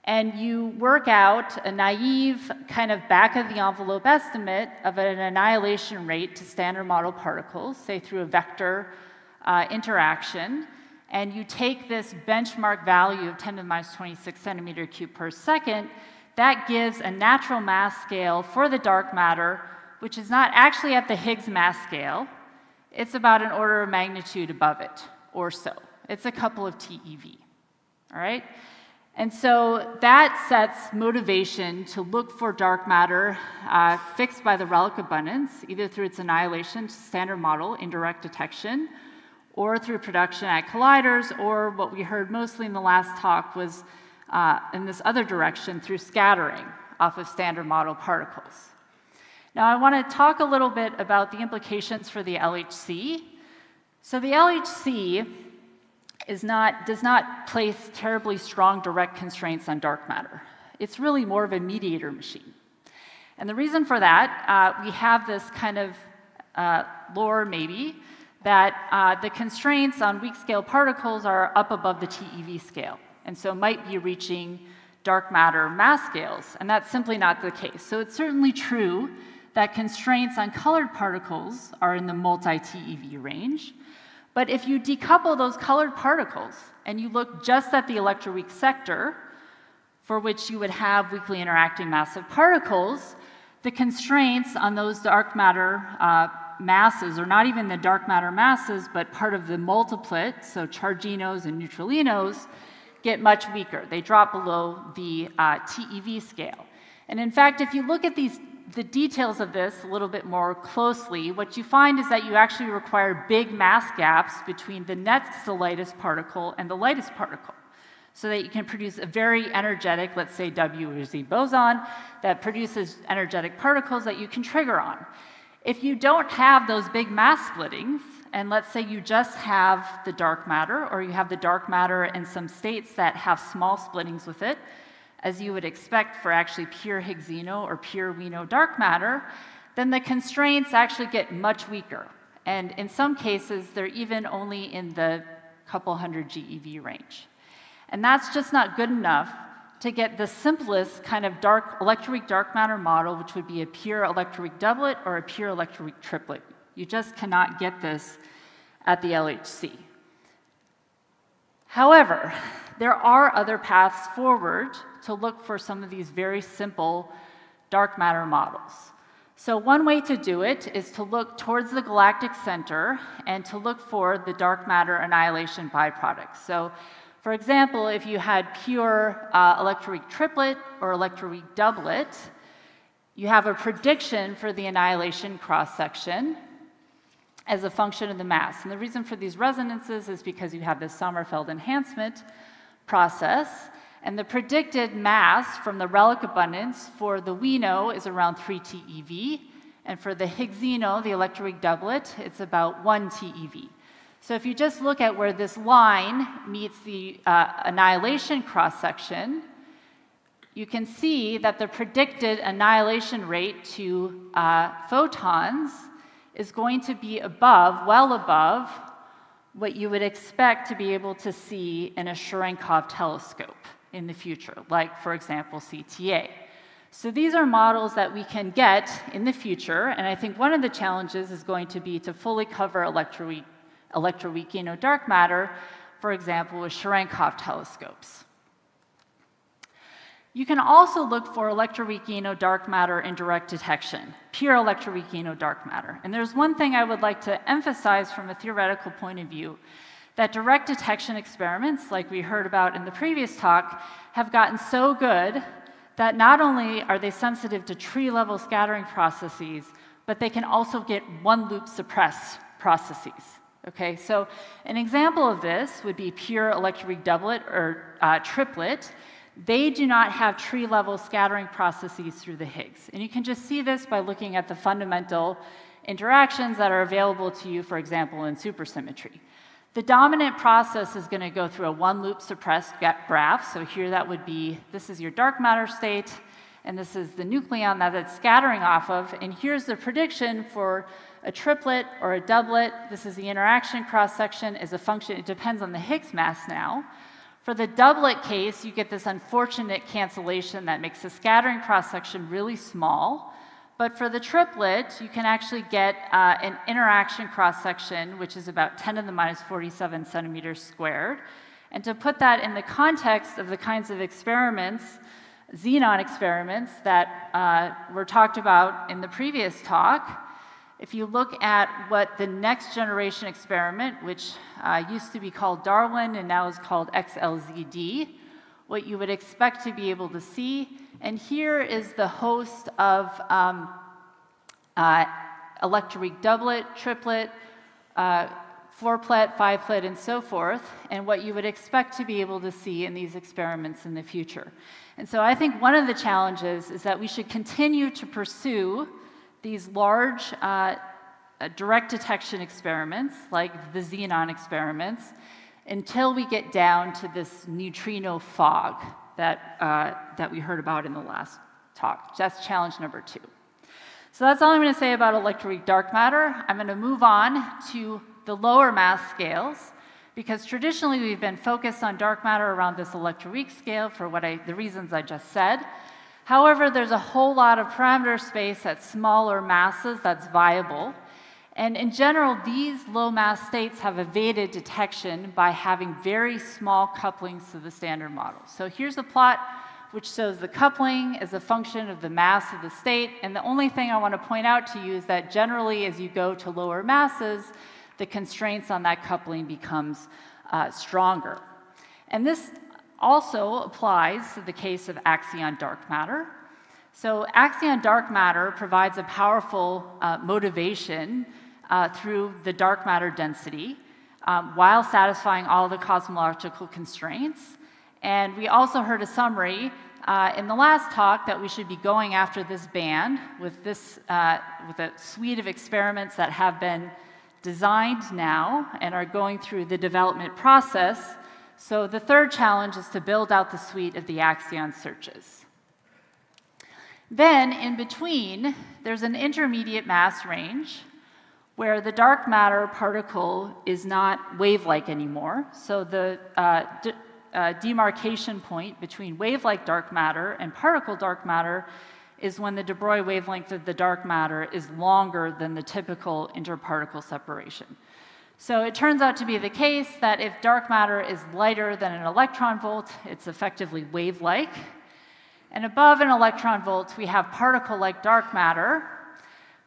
and you work out a naive kind of back-of-the-envelope estimate of an annihilation rate to standard model particles, say through a vector interaction, and you take this benchmark value of 10⁻26 centimeter cubed per second, that gives a natural mass scale for the dark matter, which is not actually at the Higgs mass scale. It's about an order of magnitude above it, or so. It's a couple of TeV, all right? And so that sets motivation to look for dark matter fixed by the relic abundance, either through its annihilation to standard model indirect detection, or through production at colliders, or what we heard mostly in the last talk was in this other direction through scattering off of standard model particles. Now I want to talk a little bit about the implications for the LHC. So the LHC does not place terribly strong direct constraints on dark matter. It's really more of a mediator machine. And the reason for that, we have this kind of lore maybe, that the constraints on weak scale particles are up above the TeV scale, and so might be reaching dark matter mass scales, and that's simply not the case. So it's certainly true that constraints on colored particles are in the multi-TeV range, but if you decouple those colored particles and you look just at the electroweak sector, for which you would have weakly interacting massive particles, the constraints on those dark matter masses, or not even the dark matter masses, but part of the multiplet, so charginos and neutralinos, get much weaker. They drop below the TeV scale. And in fact, if you look at the details of this a little bit more closely, what you find is that you actually require big mass gaps between the next lightest particle and the lightest particle, so that you can produce a very energetic, let's say W or Z boson, that produces energetic particles that you can trigger on. If you don't have those big mass splittings, and let's say you just have the dark matter, or you have the dark matter in some states that have small splittings with it, as you would expect for actually pure Higgsino or pure Wino dark matter, then the constraints actually get much weaker. And in some cases, they're even only in the couple hundred GeV range. And that's just not good enough to get the simplest kind of electroweak dark matter model, which would be a pure electroweak doublet or a pure electroweak triplet. You just cannot get this at the LHC. However, there are other paths forward to look for some of these very simple dark matter models. So one way to do it is to look towards the galactic center and to look for the dark matter annihilation byproducts. So for example, if you had pure electroweak triplet or electroweak doublet, you have a prediction for the annihilation cross-section as a function of the mass. And the reason for these resonances is because you have this Sommerfeld enhancement process, and the predicted mass from the relic abundance for the Wino is around 3 TeV, and for the Higgsino, the electroweak doublet, it's about 1 TeV. So if you just look at where this line meets the annihilation cross-section, you can see that the predicted annihilation rate to photons is going to be above, well above, what you would expect to be able to see in a Cherenkov telescope in the future, like, for example, CTA. So these are models that we can get in the future, and I think one of the challenges is going to be to fully cover electroweak dark matter, for example, with Cherenkov telescopes. You can also look for electroweak dark matter in direct detection, pure electroweak dark matter. And there's one thing I would like to emphasize from a theoretical point of view, that direct detection experiments, like we heard about in the previous talk, have gotten so good that not only are they sensitive to tree-level scattering processes, but they can also get one-loop suppressed processes. Okay, so an example of this would be pure electroweak doublet or triplet. They do not have tree-level scattering processes through the Higgs. And you can just see this by looking at the fundamental interactions that are available to you, for example, in supersymmetry. The dominant process is going to go through a one-loop suppressed graph. So here that would be, this is your dark matter state, and this is the nucleon that it's scattering off of. And here's the prediction for a triplet or a doublet. This is the interaction cross-section as a function. It depends on the Higgs mass now. For the doublet case, you get this unfortunate cancellation that makes the scattering cross-section really small. But for the triplet, you can actually get an interaction cross-section, which is about 10 to the minus 47 centimeters squared. And to put that in the context of the kinds of experiments, xenon experiments that were talked about in the previous talk, if you look at what the next generation experiment, which used to be called Darwin and now is called XLZD, what you would expect to be able to see, and here is the host of electroweak doublet, triplet, fourplet, fiveplet, and so forth, and what you would expect to be able to see in these experiments in the future. And so I think one of the challenges is that we should continue to pursue these large direct detection experiments, like the xenon experiments, until we get down to this neutrino fog that we heard about in the last talk. That's challenge number 2. So that's all I'm going to say about electroweak dark matter. I'm going to move on to the lower mass scales, because traditionally we've been focused on dark matter around this electroweak scale for the reasons I just said. However, there's a whole lot of parameter space at smaller masses that's viable. And in general, these low mass states have evaded detection by having very small couplings to the standard model. So here's a plot which shows the coupling as a function of the mass of the state. And the only thing I want to point out to you is that generally, as you go to lower masses, the constraints on that coupling becomes stronger. And this also applies to the case of axion dark matter. So axion dark matter provides a powerful motivation through the dark matter density while satisfying all the cosmological constraints. And we also heard a summary in the last talk that we should be going after this band with a suite of experiments that have been designed now and are going through the development process. So the third challenge is to build out the suite of the axion searches. Then, in between, there's an intermediate mass range where the dark matter particle is not wave-like anymore. So the demarcation point between wave-like dark matter and particle dark matter is when the de Broglie wavelength of the dark matter is longer than the typical interparticle separation. So it turns out to be the case that if dark matter is lighter than an electron volt, it's effectively wave-like. And above an electron volt, we have particle-like dark matter.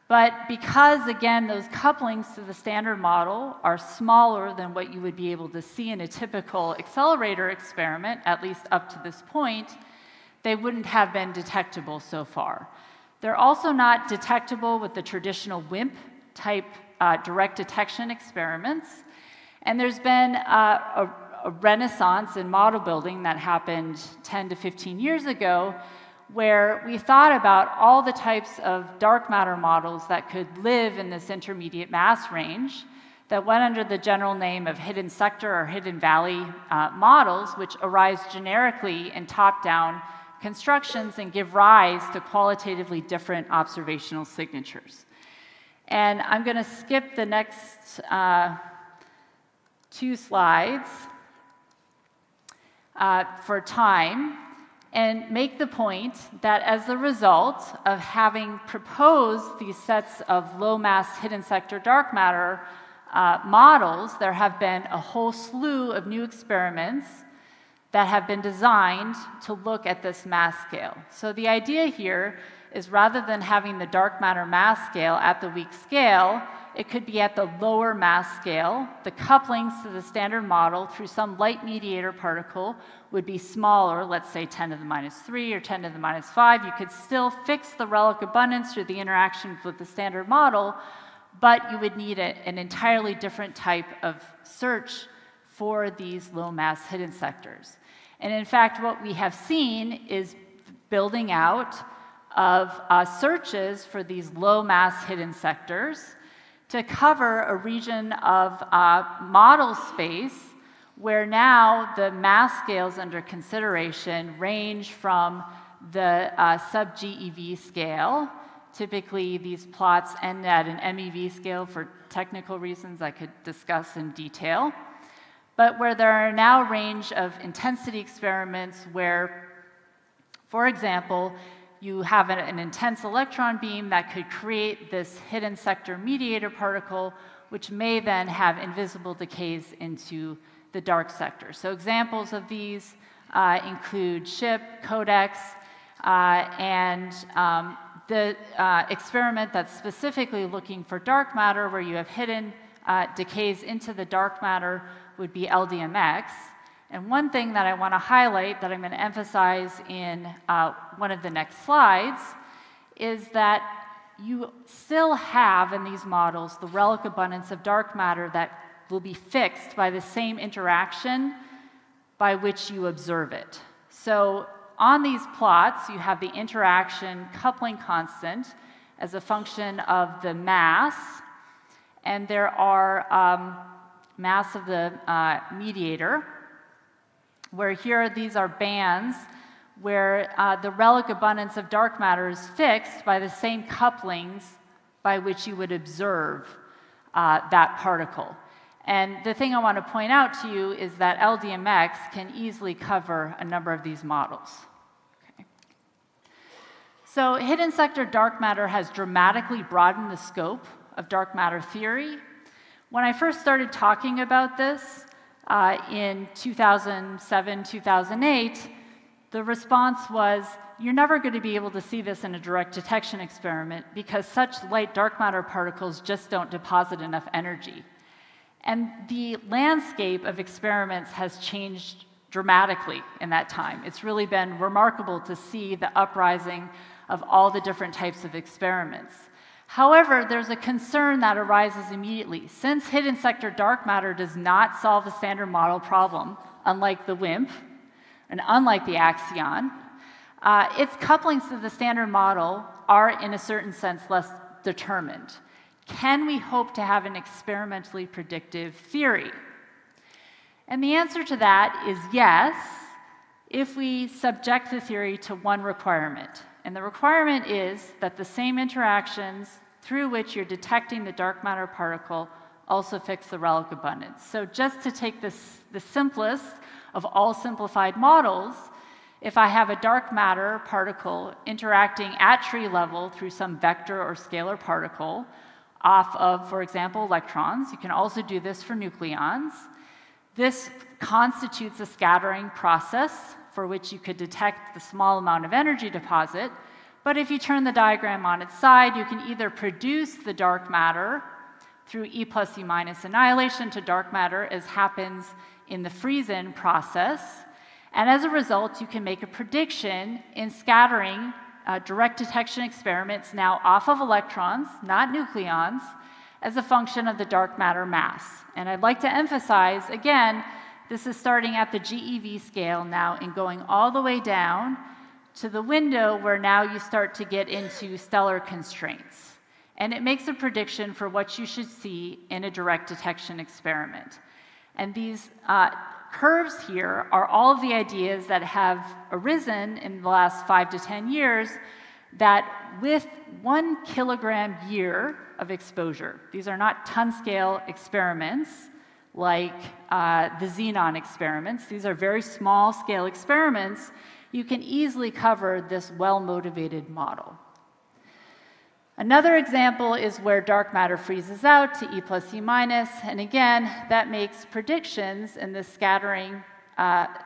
But because, again, those couplings to the standard model are smaller than what you would be able to see in a typical accelerator experiment, at least up to this point, they wouldn't have been detectable so far. They're also not detectable with the traditional WIMP-type direct detection experiments. And there's been a renaissance in model building that happened 10 to 15 years ago, where we thought about all the types of dark matter models that could live in this intermediate mass range that went under the general name of hidden sector or hidden valley models, which arise generically in top-down constructions and give rise to qualitatively different observational signatures. And I'm going to skip the next 2 slides for time and make the point that as a result of having proposed these sets of low-mass hidden sector dark matter models, there have been a whole slew of new experiments that have been designed to look at this mass scale. So the idea here is rather than having the dark matter mass scale at the weak scale, it could be at the lower mass scale. The couplings to the standard model through some light mediator particle would be smaller, let's say 10 to the minus 3 or 10 to the minus 5. You could still fix the relic abundance through the interactions with the standard model, but you would need an entirely different type of search for these low mass hidden sectors. And in fact, what we have seen is building out of searches for these low mass hidden sectors to cover a region of model space where now the mass scales under consideration range from the sub-GeV scale. Typically, these plots end at an MeV scale for technical reasons I could discuss in detail, but where there are now a range of intensity experiments where, for example, you have an intense electron beam that could create this hidden sector mediator particle, which may then have invisible decays into the dark sector. So examples of these include ICHEP, Codex, and the experiment that's specifically looking for dark matter, where you have hidden decays into the dark matter, would be LDMX. And one thing that I want to highlight that I'm going to emphasize in one of the next slides is that you still have in these models the relic abundance of dark matter that will be fixed by the same interaction by which you observe it. So on these plots, you have the interaction coupling constant as a function of the mass, and there are mass of the mediator, where here these are bands where the relic abundance of dark matter is fixed by the same couplings by which you would observe that particle. And the thing I want to point out to you is that LDMX can easily cover a number of these models. Okay. So hidden sector dark matter has dramatically broadened the scope of dark matter theory. When I first started talking about this in 2007, 2008, the response was, you're never going to be able to see this in a direct detection experiment because such light dark matter particles just don't deposit enough energy. And the landscape of experiments has changed dramatically in that time. It's really been remarkable to see the uprising of all the different types of experiments. However, there's a concern that arises immediately. Since hidden sector dark matter does not solve the standard model problem, unlike the WIMP and unlike the axion, its couplings to the standard model are, in a certain sense, less determined. Can we hope to have an experimentally predictive theory? And the answer to that is yes, if we subject the theory to one requirement. And the requirement is that the same interactions through which you're detecting the dark matter particle also fix the relic abundance. So just to take this, the simplest of all simplified models, if I have a dark matter particle interacting at tree level through some vector or scalar particle off of, for example, electrons, you can also do this for nucleons. This constitutes a scattering process for which you could detect the small amount of energy deposit. But if you turn the diagram on its side, you can either produce the dark matter through E plus E minus annihilation to dark matter, as happens in the freeze-in process. And as a result, you can make a prediction in scattering direct detection experiments now off of electrons, not nucleons, as a function of the dark matter mass. And I'd like to emphasize, again, this is starting at the GeV scale now and going all the way down to the window where now you start to get into stellar constraints. And it makes a prediction for what you should see in a direct detection experiment. And these curves here are all of the ideas that have arisen in the last 5 to 10 years that with 1 kilogram year of exposure, these are not ton-scale experiments like the xenon experiments, these are very small-scale experiments, you can easily cover this well-motivated model. Another example is where dark matter freezes out to E plus E minus, and again, that makes predictions in this scattering off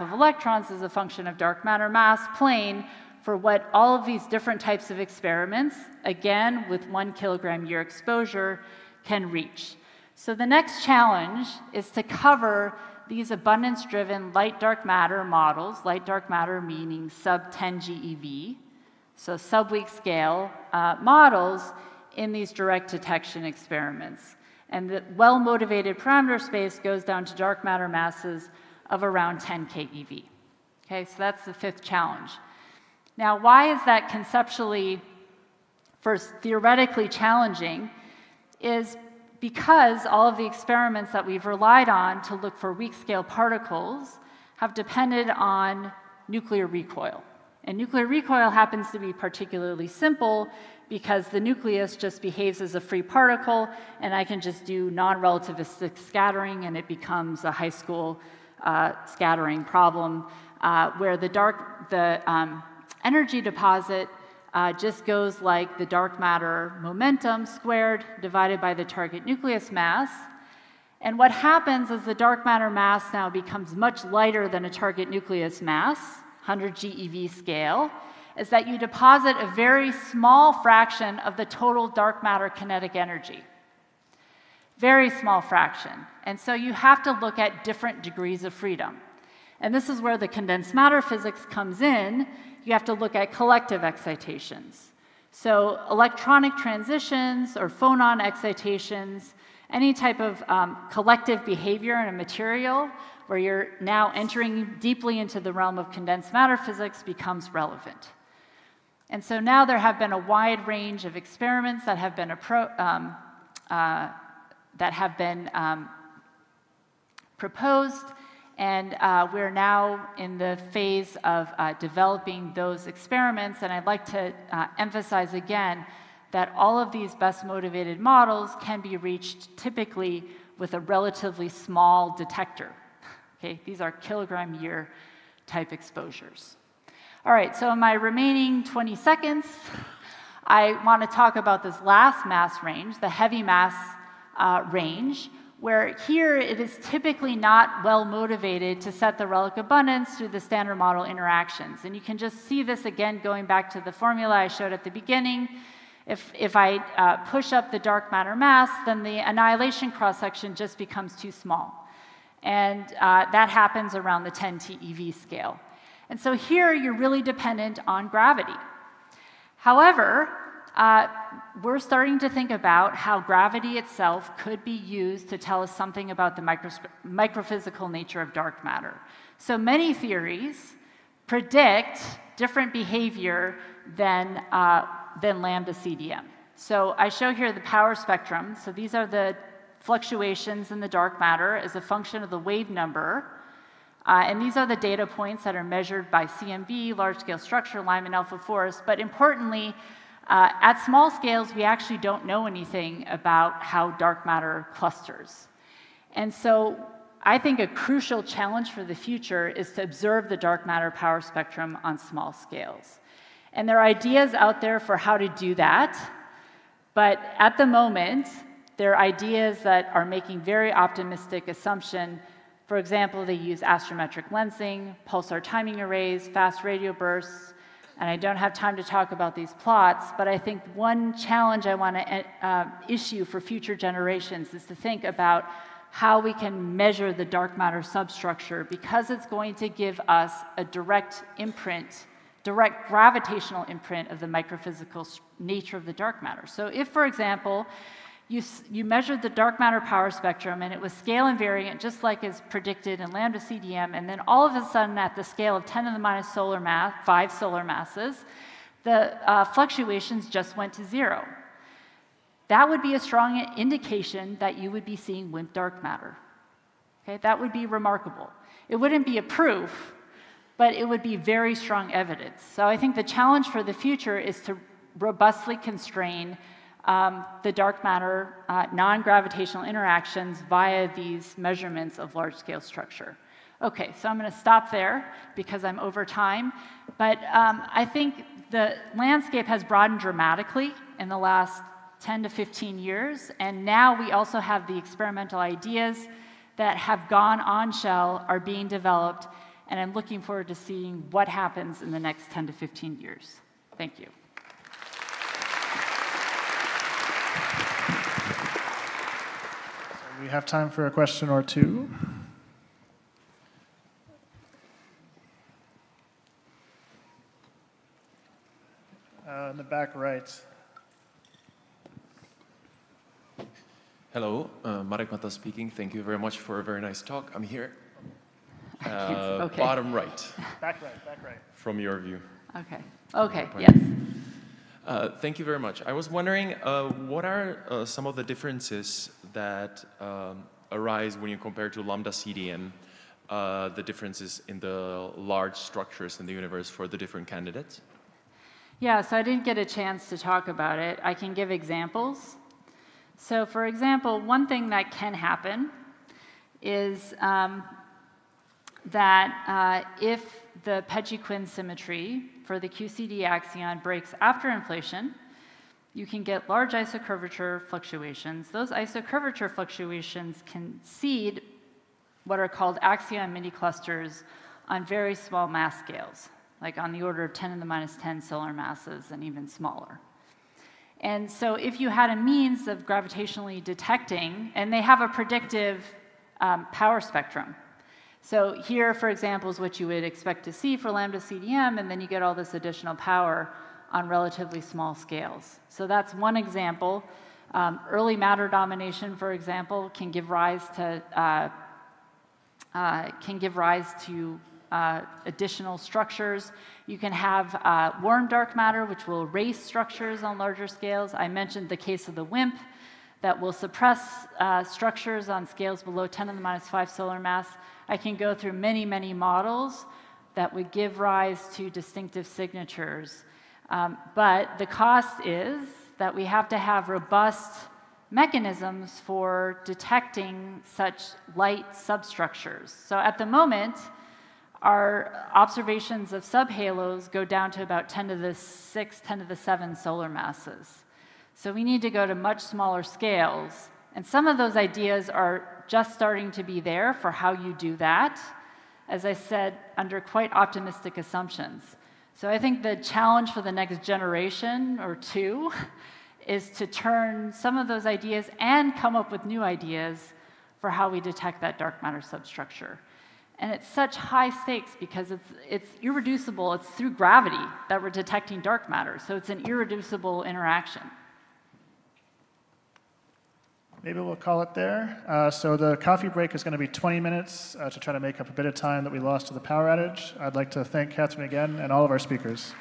of electrons as a function of dark matter mass plane for what all of these different types of experiments, again with 1 kilogram year exposure, can reach. So the next challenge is to cover these abundance-driven light-dark matter models, light-dark matter meaning sub-10 GeV, so sub-weak scale models in these direct detection experiments. And the well-motivated parameter space goes down to dark matter masses of around 10 keV. Okay, so that's the 5th challenge. Now, why is that conceptually, first theoretically challenging, is because all of the experiments that we've relied on to look for weak scale particles have depended on nuclear recoil. And nuclear recoil happens to be particularly simple because the nucleus just behaves as a free particle, and I can just do non-relativistic scattering, and it becomes a high school scattering problem where the energy deposit just goes like the dark matter momentum squared divided by the target nucleus mass. And what happens is the dark matter mass now becomes much lighter than a target nucleus mass, 100 GeV scale, is that you deposit a very small fraction of the total dark matter kinetic energy. Very small fraction. And so you have to look at different degrees of freedom. And this is where the condensed matter physics comes in. You have to look at collective excitations. So electronic transitions or phonon excitations, any type of collective behavior in a material where you're now entering deeply into the realm of condensed matter physics becomes relevant. And so now there have been a wide range of experiments that have been proposed, and we're now in the phase of developing those experiments. And I'd like to emphasize again that all of these best motivated models can be reached typically with a relatively small detector. Okay, these are kilogram year type exposures. All right, so in my remaining 20 seconds, I want to talk about this last mass range, the heavy mass range, where here it is typically not well motivated to set the relic abundance through the standard model interactions. And you can just see this again going back to the formula I showed at the beginning. If I push up the dark matter mass, then the annihilation cross-section just becomes too small. And that happens around the 10 TeV scale. And so here you're really dependent on gravity. However, we're starting to think about how gravity itself could be used to tell us something about the microphysical nature of dark matter. So many theories predict different behavior than lambda CDM. So I show here the power spectrum. So these are the fluctuations in the dark matter as a function of the wave number. And these are the data points that are measured by CMB, large-scale structure, Lyman alpha force. But importantly, at small scales, we actually don't know anything about how dark matter clusters. And so I think a crucial challenge for the future is to observe the dark matter power spectrum on small scales. And there are ideas out there for how to do that. But at the moment, there are ideas that are making very optimistic assumption. For example, they use astrometric lensing, pulsar timing arrays, fast radio bursts, and I don't have time to talk about these plots, but I think one challenge I want to issue for future generations is to think about how we can measure the dark matter substructure, because it's going to give us a direct imprint, direct gravitational imprint of the microphysical nature of the dark matter. So if, for example, you measured the dark matter power spectrum and it was scale invariant, just like is predicted in lambda CDM, and then all of a sudden at the scale of 10 to the minus 5 solar masses, the fluctuations just went to 0. That would be a strong indication that you would be seeing WIMP dark matter. Okay, that would be remarkable. It wouldn't be a proof, but it would be very strong evidence. So I think the challenge for the future is to robustly constrain the dark matter non-gravitational interactions via these measurements of large-scale structure. Okay, so I'm going to stop there because I'm over time. But I think the landscape has broadened dramatically in the last 10 to 15 years, and now we also have the experimental ideas that have gone on shell, are being developed, and I'm looking forward to seeing what happens in the next 10 to 15 years. Thank you. We have time for a question or two. In the back right. Hello, Marek Mata speaking. Thank you very much for a very nice talk. I'm here. Okay. Bottom right. Back right. From your view. Okay, yes. Thank you very much. I was wondering, what are some of the differences that arise when you compare to lambda CDM, the differences in the large structures in the universe for the different candidates? Yeah, so I didn't get a chance to talk about it. I can give examples. So for example, one thing that can happen is that if the Pechy-Quinn symmetry for the QCD axion breaks after inflation, you can get large isocurvature fluctuations. Those isocurvature fluctuations can seed what are called axion mini-clusters on very small mass scales, like on the order of 10 to the minus 10 solar masses and even smaller. And so if you had a means of gravitationally detecting, and they have a predictive power spectrum. So here, for example, is what you would expect to see for lambda CDM, and then you get all this additional power on relatively small scales. So that's one example. Early matter domination, for example, can give rise to additional structures. You can have warm dark matter, which will erase structures on larger scales. I mentioned the case of the WIMP that will suppress structures on scales below 10 to the minus 5 solar mass. I can go through many, many models that would give rise to distinctive signatures. But the cost is that we have to have robust mechanisms for detecting such light substructures. So at the moment, our observations of subhalos go down to about 10 to the 6, 10 to the 7 solar masses. So we need to go to much smaller scales. And some of those ideas are just starting to be there for how you do that, as I said, under quite optimistic assumptions. So I think the challenge for the next generation or two is to turn some of those ideas and come up with new ideas for how we detect that dark matter substructure. And it's such high stakes because it's irreducible. It's through gravity that we're detecting dark matter. So it's an irreducible interaction. Maybe we'll call it there. So the coffee break is going to be 20 minutes to try to make up a bit of time that we lost to the power outage. I'd like to thank Kathryn again and all of our speakers.